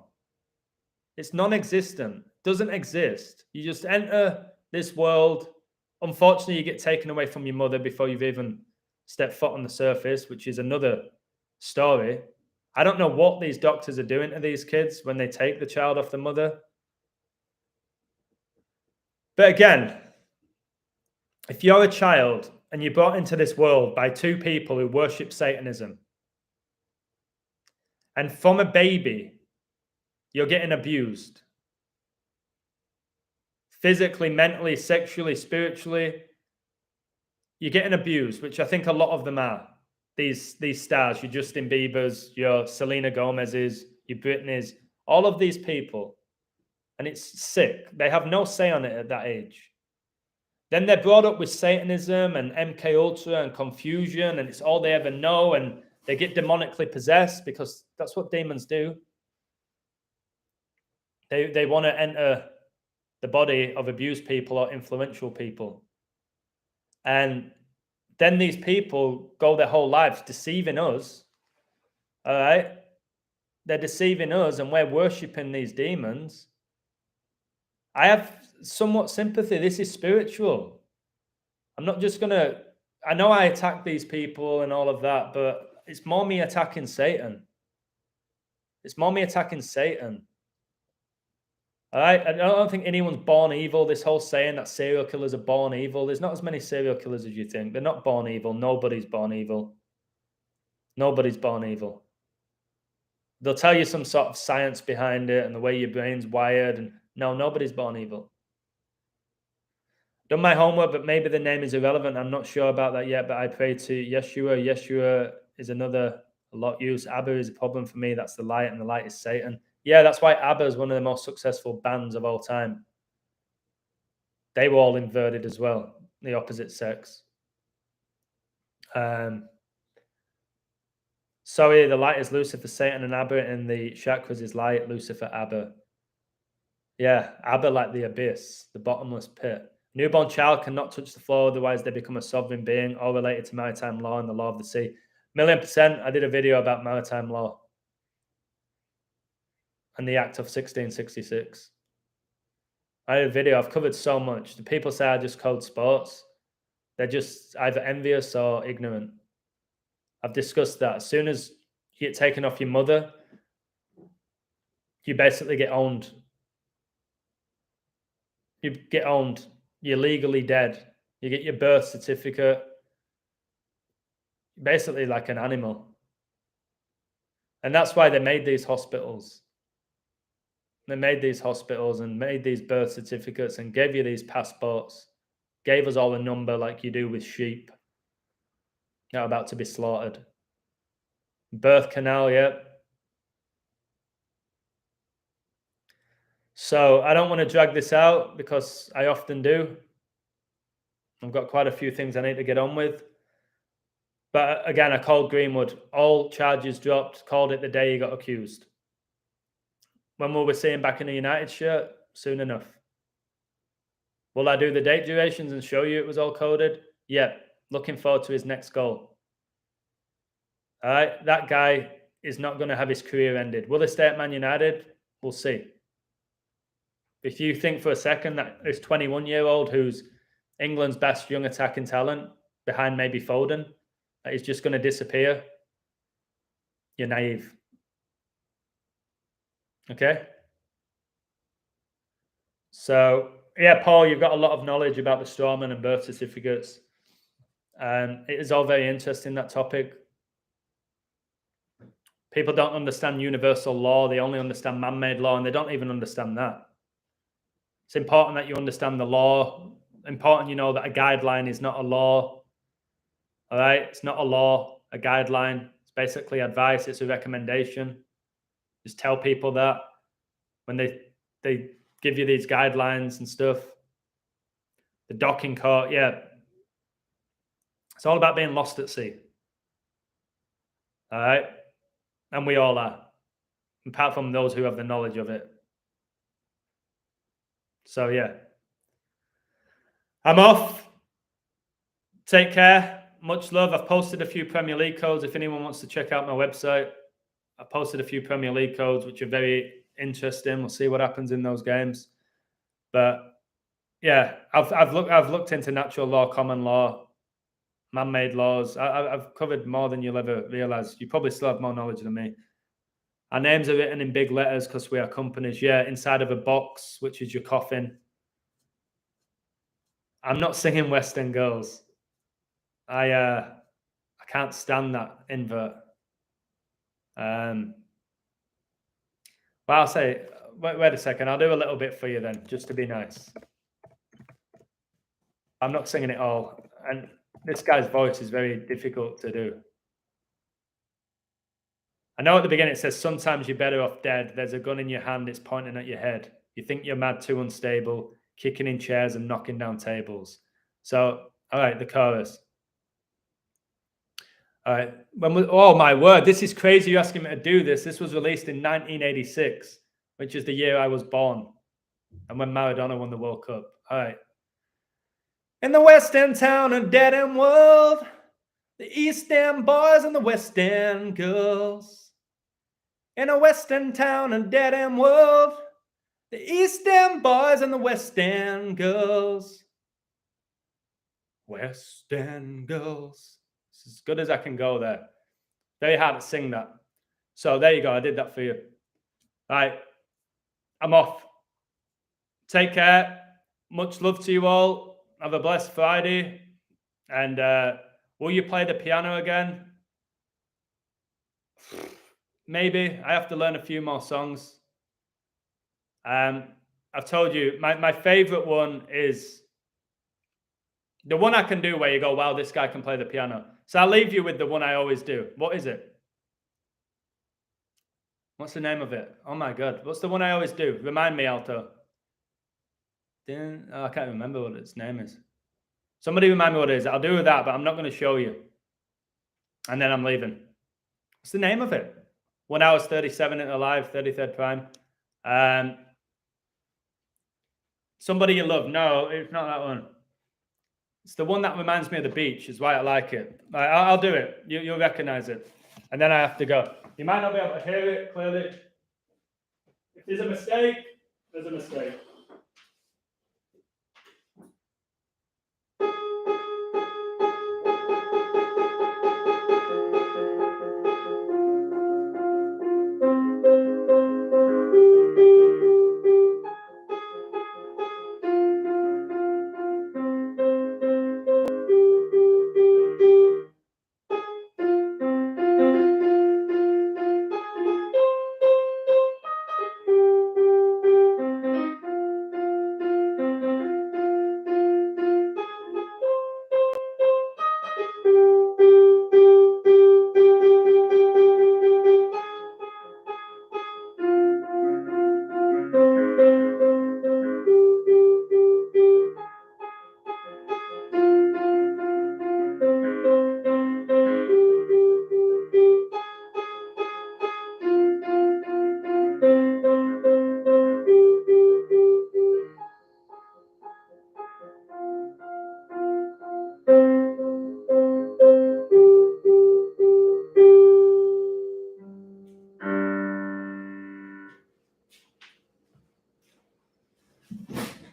It's non-existent. Doesn't exist. You just enter this world. Unfortunately, you get taken away from your mother before you've even stepped foot on the surface, which is another story. I don't know what these doctors are doing to these kids when they take the child off the mother. But again, if you're a child and you're brought into this world by two people who worship Satanism, and from a baby, you're getting abused physically, mentally, sexually, spiritually, you're getting abused, which I think a lot of them are. These stars, your Justin Biebers, your Selena Gomez's, your Britney's, all of these people. And it's sick. They have no say on it at that age. Then they're brought up with Satanism and MK Ultra and confusion, and it's all they ever know, and they get demonically possessed because that's what demons do. They want to enter the body of abused people or influential people. And then these people go their whole lives deceiving us. All right? They're deceiving us and we're worshipping these demons. I have somewhat sympathy. This is spiritual. I'm not just going to... I know I attack these people and all of that, but it's more me attacking Satan. It's more me attacking Satan. All right? I don't think anyone's born evil. This whole saying that serial killers are born evil. There's not as many serial killers as you think. They're not born evil. Nobody's born evil. Nobody's born evil. They'll tell you some sort of science behind it and the way your brain's wired. And no, nobody's born evil. Done my homework, but maybe the name is irrelevant. I'm not sure about that yet, but I pray to Yeshua. Yeshua is another a lot used. Abba is a problem for me. That's the light, and the light is Satan. Yeah, that's why ABBA is one of the most successful bands of all time. They were all inverted as well, the opposite sex. Sorry, the light is Lucifer, Satan, and ABBA, and the chakras is light, Lucifer, ABBA. Yeah, ABBA like the abyss, the bottomless pit. Newborn child cannot touch the floor, otherwise they become a sovereign being, all related to maritime law and the law of the sea. 1,000,000%, I did a video about maritime law and the Act of 1666. I did a video. I've covered so much. The people say I just code sports. They're just either envious or ignorant. I've discussed that. As soon as you get taken off your mother, you basically get owned. You get owned. You're legally dead. You get your birth certificate. You're basically like an animal. And that's why they made these hospitals. They made these hospitals and made these birth certificates and gave you these passports, gave us all a number like you do with sheep that are about to be slaughtered. Birth canal, yeah. So I don't want to drag this out because I often do. I've got quite a few things I need to get on with. But again, I called Greenwood. All charges dropped, called it the day he got accused. When will we see him back in a United shirt? Soon enough. Will I do the date durations and show you it was all coded? Yeah. Looking forward to his next goal. All right. That guy is not going to have his career ended. Will he stay at Man United? We'll see. If you think for a second that this 21-year-old who's England's best young attacking talent behind maybe Foden, that is just going to disappear, you're naive. Okay? So, yeah, Paul, you've got a lot of knowledge about the strawman and birth certificates. It is all very interesting, that topic. People don't understand universal law. They only understand man-made law, and they don't even understand that. It's important that you understand the law. Important you know that a guideline is not a law. All right? It's not a law, a guideline. It's basically advice. It's a recommendation. Just tell people that when they give you these guidelines and stuff. The docking court, yeah. It's all about being lost at sea. All right? And we all are, apart from those who have the knowledge of it. So, yeah. I'm off. Take care. Much love. I've posted a few Premier League codes. If anyone wants to check out my website, I posted a few Premier League codes, which are very interesting. We'll see what happens in those games. But, yeah, I've looked into natural law, common law, man-made laws. I've covered more than you'll ever realize. You probably still have more knowledge than me. Our names are written in big letters because we are companies. Yeah, inside of a box, which is your coffin. I'm not singing West End Girls. I can't stand that invert. Well, I'll say, wait a second. I'll do a little bit for you then, just to be nice. I'm not singing it all. And this guy's voice is very difficult to do. I know at the beginning it says, sometimes you're better off dead. There's a gun in your hand, it's pointing at your head. You think you're mad, too unstable, kicking in chairs and knocking down tables. So, all right, the chorus. All right. Oh, my word, this is crazy you're asking me to do this. This was released in 1986, which is the year I was born, and when Maradona won the World Cup. All right. In the West End town of dead end world, the East End boys and the West End girls. In a West End town of dead end world, the East End boys and the West End girls. West End girls. It's as good as I can go there. Very hard to sing that. So there you go. I did that for you. All right. I'm off. Take care. Much love to you all. Have a blessed Friday. And will you play the piano again? Maybe. I have to learn a few more songs. I've told you, my favorite one is the one I can do where you go, wow, this guy can play the piano. So I'll leave you with the one I always do. What is it? What's the name of it? Oh my God. What's the one I always do? Remind me, Alto. I can't remember what its name is. Somebody remind me what it is. I'll do that, but I'm not going to show you. And then I'm leaving. What's the name of it? 1 hour 37 in alive, 33rd prime. Somebody you love. No, it's not that one. It's the one that reminds me of the beach, is why I like it. I'll do it. You'll recognize it. And then I have to go. You might not be able to hear it clearly. If there's a mistake, there's a mistake.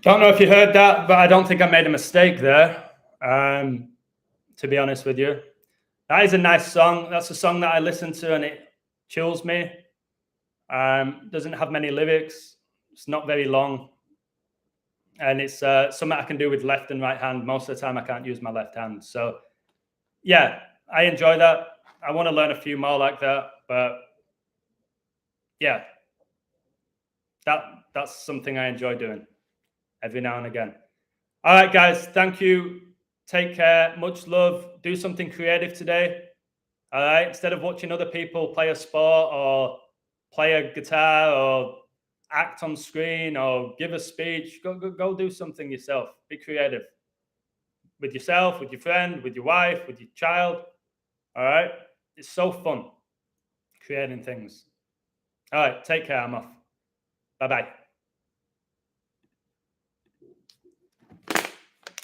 Don't know if you heard that, but I don't think I made a mistake there, to be honest with you. That is a nice song. That's a song that I listen to and it chills me. Doesn't have many lyrics. It's not very long. And it's something I can do with left and right hand. Most of the time I can't use my left hand. So yeah, I enjoy that. I want to learn a few more like that. But yeah, that's something I enjoy doing every now and again. All right, guys. Thank you. Take care. Much love. Do something creative today. All right. Instead of watching other people play a sport or play a guitar or act on screen or give a speech, go do something yourself. Be creative with yourself, with your friend, with your wife, with your child. All right. It's so fun creating things. All right. Take care. I'm off. Bye bye.